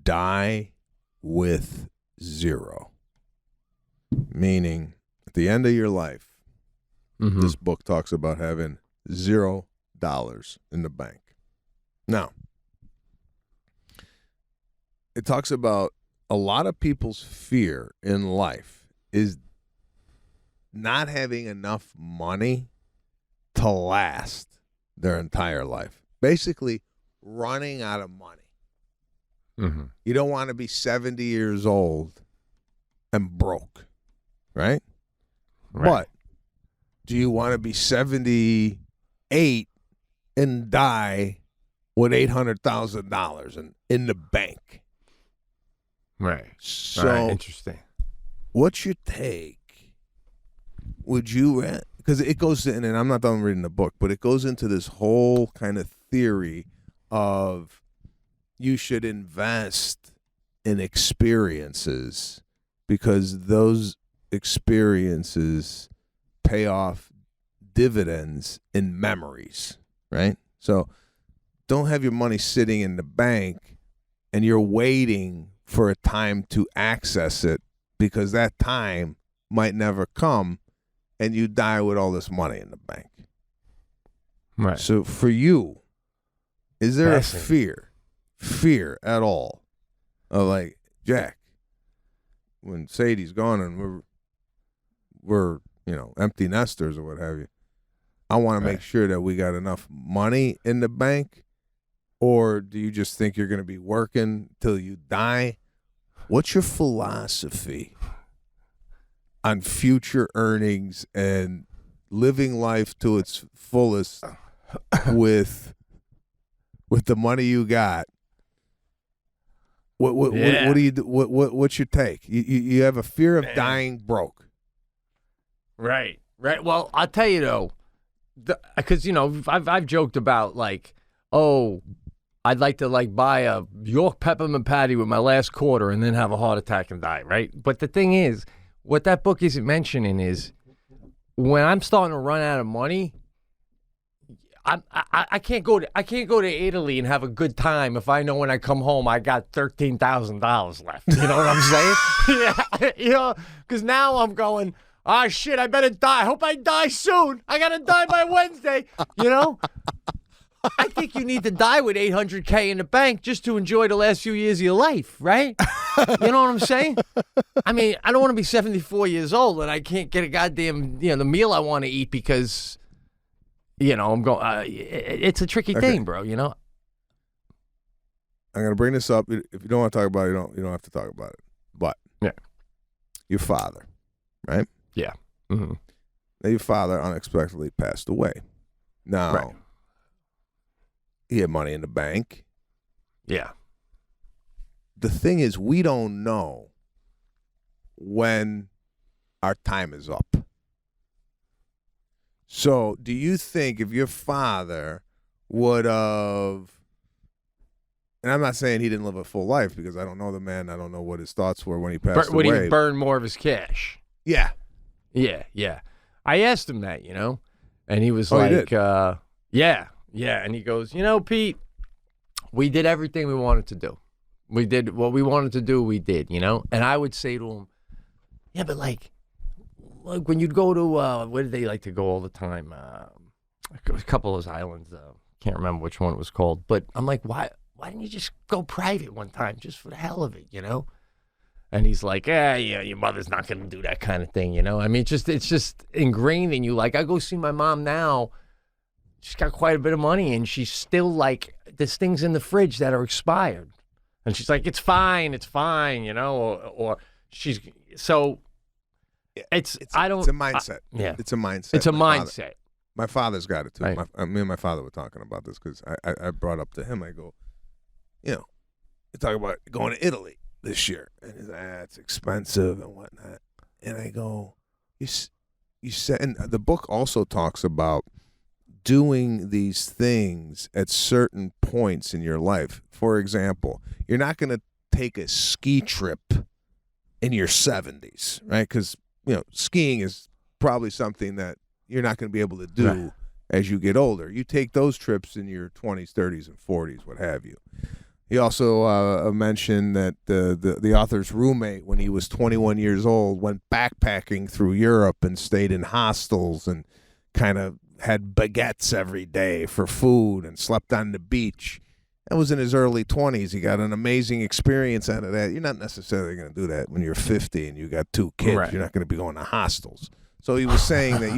Die with Zero. Meaning, at the end of your life, this book talks about having $0 in the bank. Now, it talks about a lot of people's fear in life is not having enough money to last their entire life. Basically, running out of money. You don't want to be 70 years old and broke, right? But do you want to be 78 and die with $800,000 in the bank? Right. So interesting. What's your take? Would you, because it goes in, and I'm not done reading the book, but it goes into this whole kind of theory of you should invest in experiences because those experiences pay off dividends in memories, right? So don't have your money sitting in the bank and you're waiting for a time to access it because that time might never come and you die with all this money in the bank. Right. So for you, is there a fear at all of like, Jack, when Sadie's gone and we're empty nesters or what have you, I want to make sure that we got enough money in the bank? Or do you just think you're going to be working till you die? What's your philosophy on future earnings and living life to its fullest with the money you got? What do you do? What's your take? You have a fear of dying broke. Right. Well, I'll tell you though, because I've joked about like, oh, I'd like to like buy a York peppermint patty with my last quarter and then have a heart attack and die, right? But the thing is, what that book isn't mentioning is when I'm starting to run out of money, I can't go to Italy and have a good time if I know when I come home I got $13,000 left. You know what I'm saying? Yeah, because now I'm going, oh shit, I better die. I hope I die soon. I gotta die by Wednesday. I think you need to die with $800K in the bank just to enjoy the last few years of your life, right? You know what I'm saying? I mean, I don't want to be 74 years old and I can't get a goddamn, the meal I want to eat because, I'm going. It's a tricky thing, bro. I'm gonna bring this up. If you don't want to talk about it, you don't have to talk about it. But your father, right? Yeah. Mm-hmm. Now your father unexpectedly passed away. Now he had money in the bank. Yeah. The thing is, we don't know when our time is up. So do you think if your father would have, and I'm not saying he didn't live a full life because I don't know the man, I don't know what his thoughts were when he passed away. Would he burn more of his cash? Yeah. Yeah. I asked him that, and he was he like, did? yeah. And he goes, Pete, we did everything we wanted to do. We did what we wanted to do, we did, And I would say to him, yeah, but like when you'd go to, where did they like to go all the time? A couple of those islands. Can't remember which one it was called. But I'm like, why didn't you just go private one time just for the hell of it, And he's like, your mother's not going to do that kind of thing, I mean, it's just ingrained in you. Like, I go see my mom now. She's got quite a bit of money, and she's still like, there's things in the fridge that are expired. And she's like, it's fine, or she's, so it's a mindset. It's a mindset. It's a mindset. My father's got it too. Right. Me and my father were talking about this because I brought up to him, I go, we talk about going to Italy this year. And he's like, it's expensive and whatnot. And I go, you said, and the book also talks about doing these things at certain points in your life. For example, you're not going to take a ski trip in your 70s, right? Because, skiing is probably something that you're not going to be able to do as you get older. You take those trips in your 20s, 30s, and 40s, what have you. He also mentioned that the author's roommate, when he was 21 years old, went backpacking through Europe and stayed in hostels and kind of had baguettes every day for food and slept on the beach. That was in his early 20s. He got an amazing experience out of that. You're not necessarily going to do that when you're 50 and you got 2 kids. Right. You're not going to be going to hostels. So he was saying that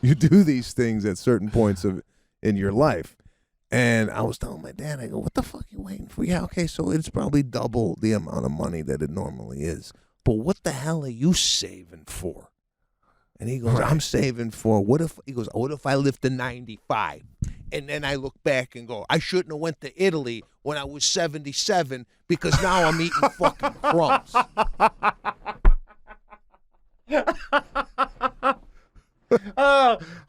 you do these things at certain points in your life. And I was telling my dad, I go, what the fuck are you waiting for? Yeah, okay, so it's probably double the amount of money that it normally is. But what the hell are you saving for? And he goes, I'm saving for, what if I live to 95? And then I look back and go, I shouldn't have went to Italy when I was 77 because now I'm eating fucking crumbs.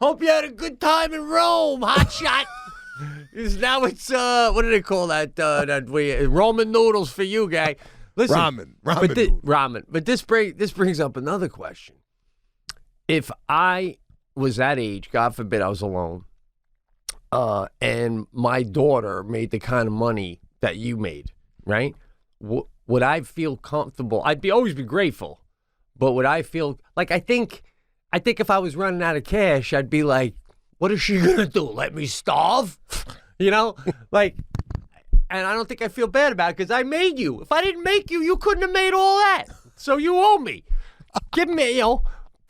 Hope you had a good time in Rome, hotshot. Now it's what do they call that? Roman noodles for you, guy. Listen, ramen. But this brings up another question. If I was that age, God forbid I was alone, and my daughter made the kind of money that you made, right? Would I feel comfortable? I'd always be grateful, but would I feel like I think if I was running out of cash, I'd be like, what is she gonna do? Let me starve? Like, and I don't think I feel bad about it because I made you. If I didn't make you, you couldn't have made all that. So you owe me. Give me, go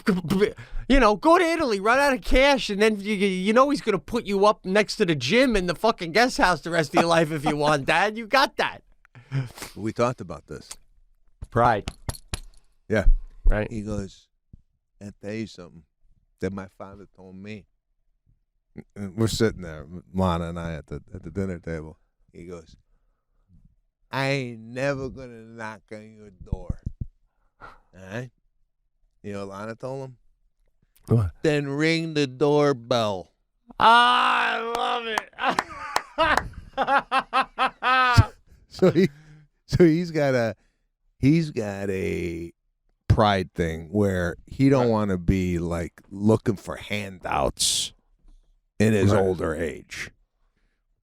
to Italy, run out of cash, and then he's gonna put you up next to the gym in the fucking guest house the rest of your life if you want, Dad. You got that. We talked about this. Pride. Yeah. Right. He goes, I'll tell you something that my father told me. And we're sitting there, Lana and I, at the dinner table. He goes, I ain't never going to knock on your door. All right? You know what Lana told him? What? Then ring the doorbell. I love it. So he's got a pride thing where he don't want to be like looking for handouts in his older age.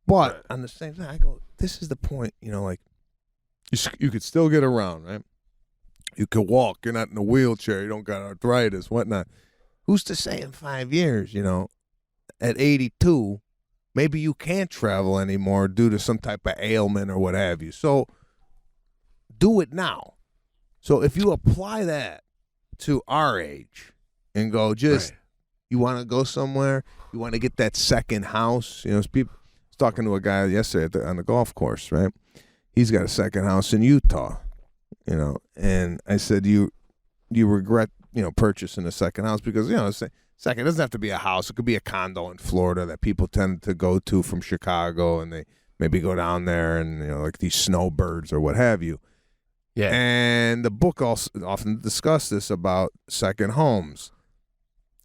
But on the same time, I go, this is the point, like you could still get around, right? You could walk. You're not in a wheelchair. You don't got arthritis, whatnot. Who's to say in 5 years, at 82, maybe you can't travel anymore due to some type of ailment or what have you. So do it now. So if you apply that to our age and go, you want to go somewhere, you want to get that second house. I was talking to a guy yesterday on the golf course, right? He's got a second house in Utah, and I said, you regret, purchasing a second house because, second, it doesn't have to be a house. It could be a condo in Florida that people tend to go to from Chicago, and they maybe go down there and, like these snowbirds or what have you. Yeah. And the book also often discuss this about second homes.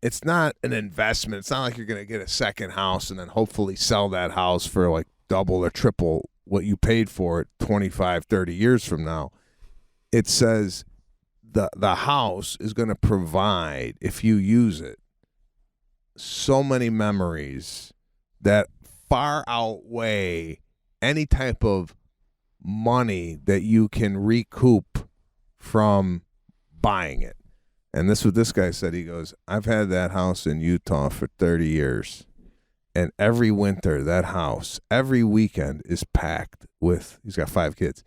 It's not an investment. It's not like you're going to get a second house and then hopefully sell that house for like double or triple what you paid for it 25, 30 years from now. It says the house is going to provide, if you use it, so many memories that far outweigh any type of money that you can recoup from buying it. And this is what this guy said. He goes, I've had that house in Utah for 30 years. And every winter, that house, every weekend is packed with, he's got 5 kids.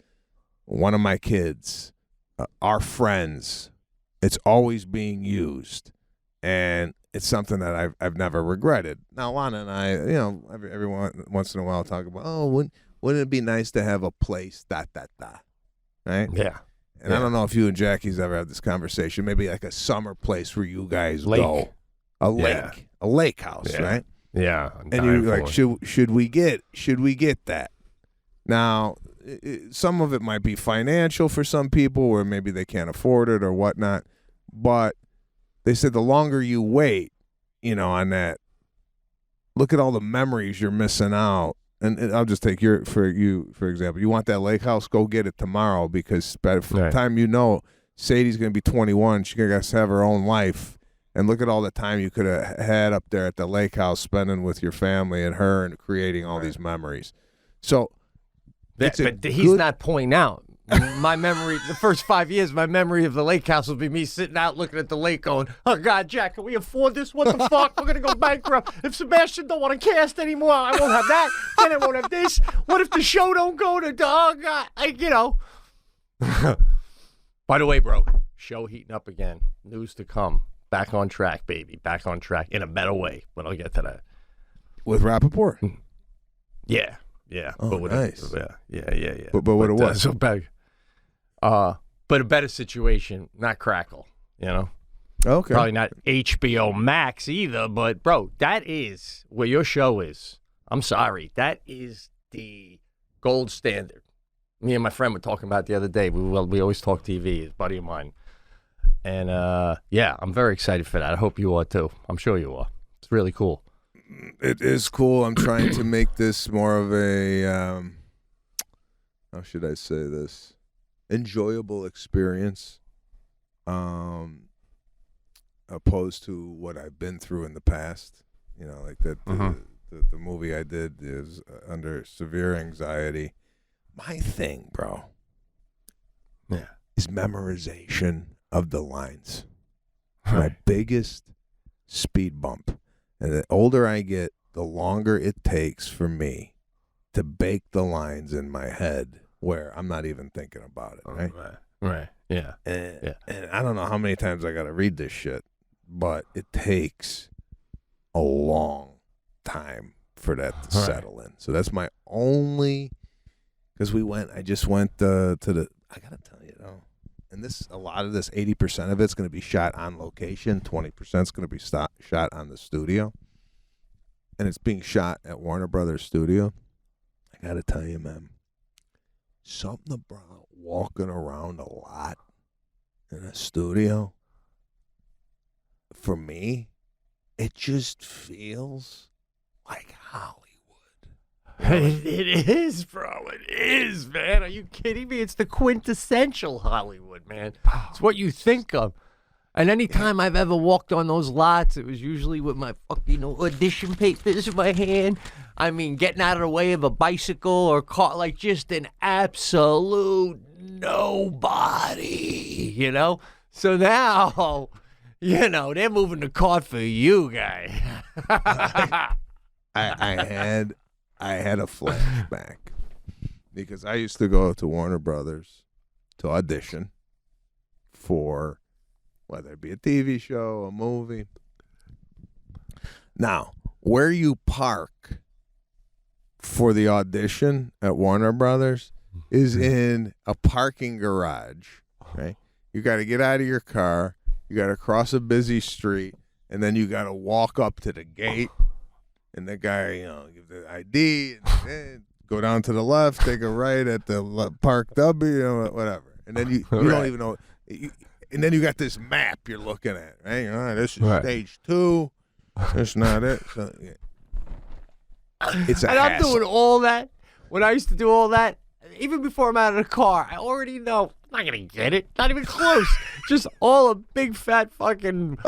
One of my kids, our friends, it's always being used. And it's something that I've never regretted. Now, Lana and I, every once in a while talk about, wouldn't it be nice to have a place, right? Yeah. And I don't know if you and Jackie's ever had this conversation. Maybe like a summer place where you guys go, a lake house, right? Yeah. And you're like, should we get that? Now, some of it might be financial for some people, where maybe they can't afford it or whatnot. But they said the longer you wait, on that look at all the memories you're missing out. And I'll just take for example. You want that lake house? Go get it tomorrow, because by the time you know, Sadie's going to be 21. She's going to have her own life. And look at all the time you could have had up there at the lake house spending with your family and her and creating all these memories. So, but he's not pointing out. My memory, the first 5 years, my memory of the lake house will be me sitting out looking at the lake going, oh, God, Jack, can we afford this? What the fuck? We're going to go bankrupt. If Sebastian don't want to cast anymore, I won't have that. Then I won't have this. What if the show don't go to, oh, God, By the way, bro, show heating up again. News to come. Back on track, baby. Back on track in a better way. But I'll get to that. With Rappaport? Yeah. Oh, but nice. Yeah. But what it was? So bad. But a better situation, not Crackle, Okay. Probably not HBO Max either, but, bro, that is where your show is. I'm sorry. That is the gold standard. Me and my friend were talking about it the other day. We always talk TV, a buddy of mine. And, I'm very excited for that. I hope you are, too. I'm sure you are. It's really cool. It is cool. I'm trying to make this more of a, how should I say this? Enjoyable experience, opposed to what I've been through in the past. Like that. The movie I did is under severe anxiety. My thing, bro, is memorization of the lines. My biggest speed bump. And the older I get, the longer it takes for me to bake the lines in my head where I'm not even thinking about it, right? Right. Yeah. And I don't know how many times I got to read this shit, but it takes a long time for that to settle in. So that's my only, because I just went to the, I got to tell you, though, and a lot of this, 80% of it's going to be shot on location, 20% is going to be shot on the studio, and it's being shot at Warner Brothers Studio. I got to tell you, man, something about walking around a lot in a studio, for me, it just feels like Hollywood. It is, bro. It is, man. Are you kidding me? It's the quintessential Hollywood, man. It's what you think of. And any time I've ever walked on those lots, it was usually with my fucking audition papers in my hand. I mean, getting out of the way of a bicycle or car, like just an absolute nobody, So now, they're moving the cart for you, guy. I had a flashback because I used to go to Warner Brothers to audition for whether it be a TV show, a movie. Now, where you park for the audition at Warner Brothers is in a parking garage, right? You got to get out of your car, you got to cross a busy street, and then you got to walk up to the gate, and the guy, give the ID, and then go down to the left, take a right at the Park W, whatever. And then you don't even know. And then you got this map you're looking at, right? This is stage 2. That's not it. So, it's a and hassle. I'm doing all that. When I used to do all that, even before I'm out of the car, I already know I'm not going to get it. Not even close. Just all a big fat fucking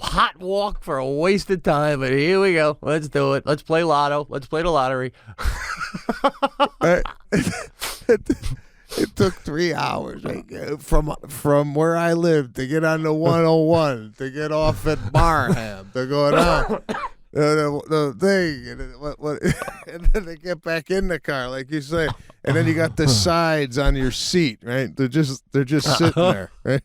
hot walk for a waste of time. But here we go. Let's do it. Let's play lotto. Let's play the lottery. It took 3 hours from where I lived to get on the 101, to get off at Barham, to go down the thing, and then to get back in the car, like you say, and then you got the sides on your seat, right? They're just sitting there, right?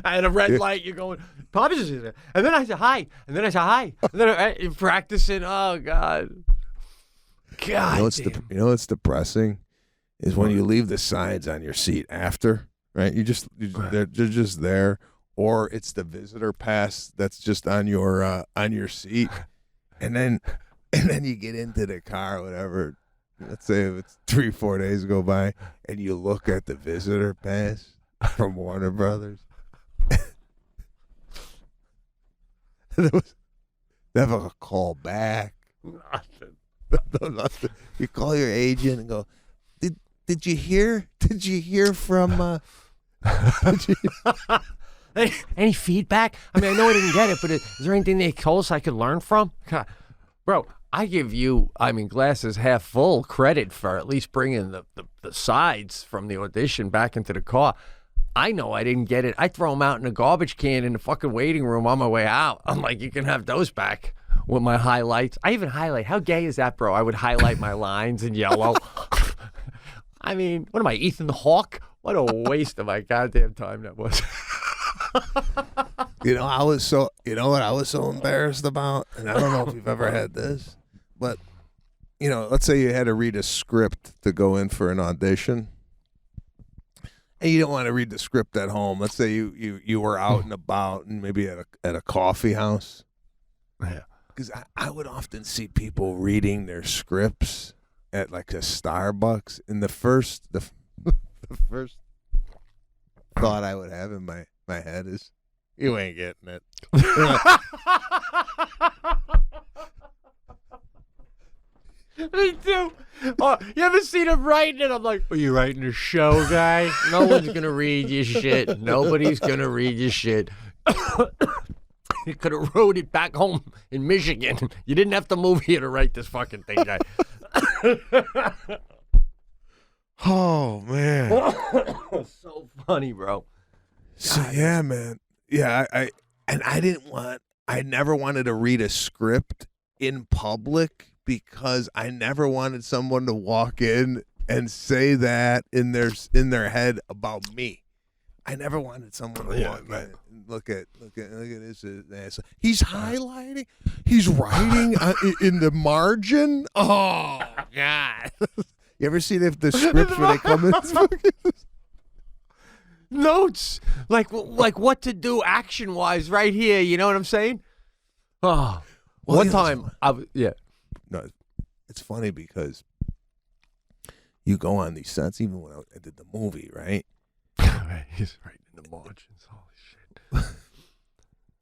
I had a red light. You're going, Bobby's in there, and then I said hi, and then I said hi, and then you're practicing. Oh God. You know what's depressing is when you leave the signs on your seat after, right? They're just there, or it's the visitor pass that's just on your seat, and then you get into the car, whatever. Let's say if it's 3-4 days go by, and you look at the visitor pass from Warner Brothers. They have a call back. Nothing. No, nothing. You call your agent and go, did you hear? Did you hear from? Any feedback? I mean, I know I didn't get it, but is there anything they told us I could learn from? God, bro, I give you, glasses half full credit for at least bringing the sides from the audition back into the car. I know I didn't get it. I throw them out in a garbage can in the fucking waiting room on my way out. I'm like, you can have those back with my highlights. I even highlight. How gay is that, bro? I would highlight my lines in yellow. I mean, what am I, Ethan Hawke? What a waste of my goddamn time that was. You know what I was so embarrassed about? And I don't know if you've ever had this, but, let's say you had to read a script to go in for an audition. And you don't want to read the script at home. Let's say you were out and about and maybe at a coffee house. Yeah. Because I would often see people reading their scripts at like a Starbucks. And the first first thought I would have in my head is, you ain't getting it. Me too. Oh, you ever seen him writing it? I'm like, are you writing a show, guy? No one's going to read your shit. Nobody's going to read your shit. You could have wrote it back home in Michigan. You didn't have to move here to write this fucking thing, guy. Oh, man. So funny, bro. So, yeah, man. Yeah, I never wanted to read a script in public because I never wanted someone to walk in and say that in their head about me. I never wanted someone to walk in and look at this. He's highlighting. He's writing in the margin. Oh God! You ever seen the scripts when they come in? Notes like what to do action wise right here. You know what I'm saying? Oh, well, one time No, it's funny because you go on these sets. Even when I did the movie, right? He's writing in the margins. Holy shit!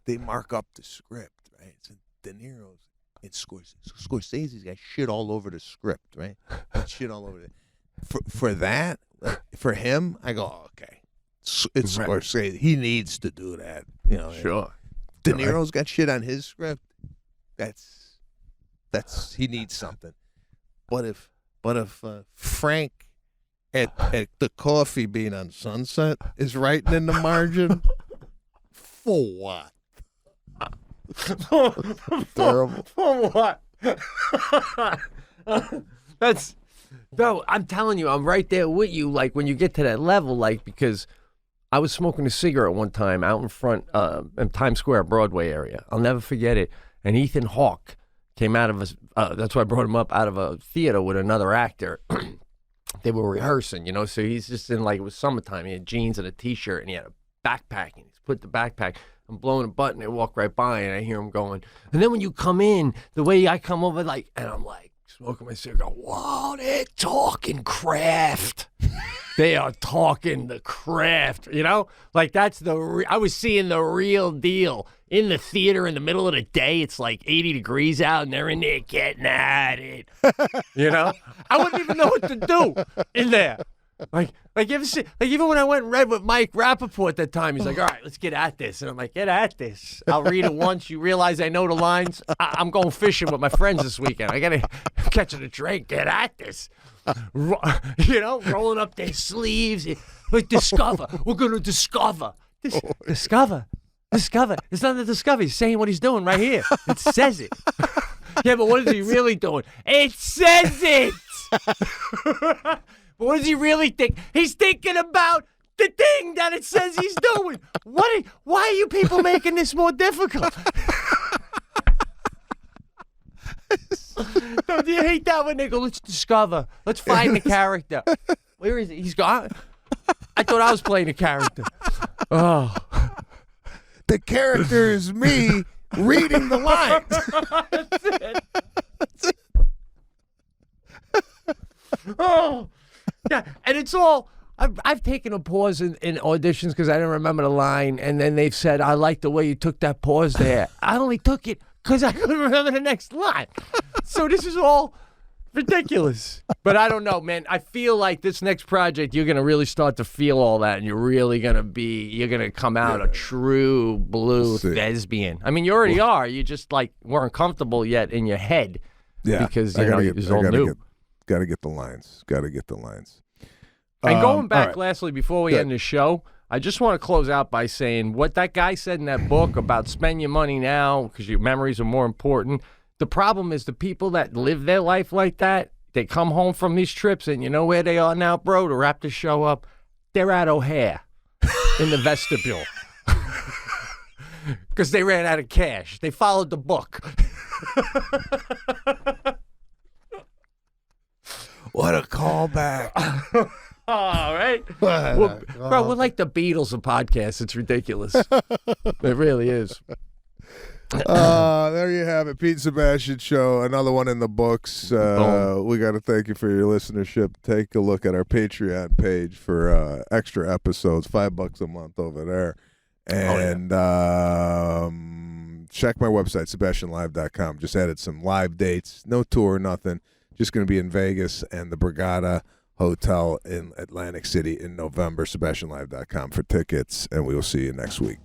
They mark up the script, right? So De Niro's and Scorsese's got shit all over the script, right? Got shit all over it. For that, for him, I go, oh, okay. It's Scorsese. He needs to do that, Sure. De Niro's got shit on his script. That's he needs something. But if Frank at the Coffee Bean on Sunset is writing in the margin, for what? Terrible. For what? No, I'm telling you, I'm right there with you. Like when you get to that level, like because I was smoking a cigarette one time out in front in Times Square, Broadway area. I'll never forget it. And Ethan Hawke came out of that's why I brought him up, out of a theater with another actor. They were rehearsing, so he's just in, like, it was summertime. He had jeans and a T-shirt, and he had a backpack, and he's put the backpack. I'm blowing a button, they walk right by, and I hear him going. And then when you come in, the way I come over, like, and I'm like, smoking my cigarette, whoa, they're talking craft. They are talking the craft, Like, that's I was seeing the real deal. In the theater in the middle of the day, it's like 80 degrees out, and they're in there getting at it. I wouldn't even know what to do in there. Like you ever see, like even when I went and read with Mike Rappaport that time, he's like, all right, let's get at this. And I'm like, get at this. I'll read it once. You realize I know the lines. I'm going fishing with my friends this weekend. I'm catching a drink. Get at this. Rolling up their sleeves. Like, discover. We're going to discover. Discover. It's not the discover. He's saying what he's doing right here. It says it. Yeah, but what is he really doing? It says it. But what does he really think? He's thinking about the thing that it says he's doing. Why are you people making this more difficult? Don't you hate that when they go, let's discover. Let's find the character. Where is he? He's gone. I thought I was playing a character. Oh. The character is me reading the lines. That's it. Oh, yeah, and it's all. I've taken a pause in auditions because I didn't remember the line, and then they've said, "I like the way you took that pause there." I only took it because I couldn't remember the next line. So this is all ridiculous. But I don't know, man. I feel like this next project, you're going to really start to feel all that, and you're really going to come out a true blue thespian. I mean, you already are. You just, like, weren't comfortable yet in your head. Yeah. Because, it was all new. Got to get the lines. Got to get the lines. And going back, lastly, before we end the show, I just want to close out by saying what that guy said in that book about spend your money now because your memories are more important. The problem is the people that live their life like that, they come home from these trips, and you know where they are now, bro, to wrap the show up? They're at O'Hare in the vestibule because they ran out of cash. They followed the book. What a callback. All right. Bro, we're like the Beatles of podcasts. It's ridiculous. It really is. There you have it. Pete and Sebastian show. Another one in the books. We got to thank you for your listenership. Take a look at our Patreon page for extra episodes. $5 a month over there. And check my website, SebastianLive.com. Just added some live dates. No tour, nothing. Just going to be in Vegas and the Brigada Hotel in Atlantic City in November. SebastianLive.com for tickets, and we will see you next week.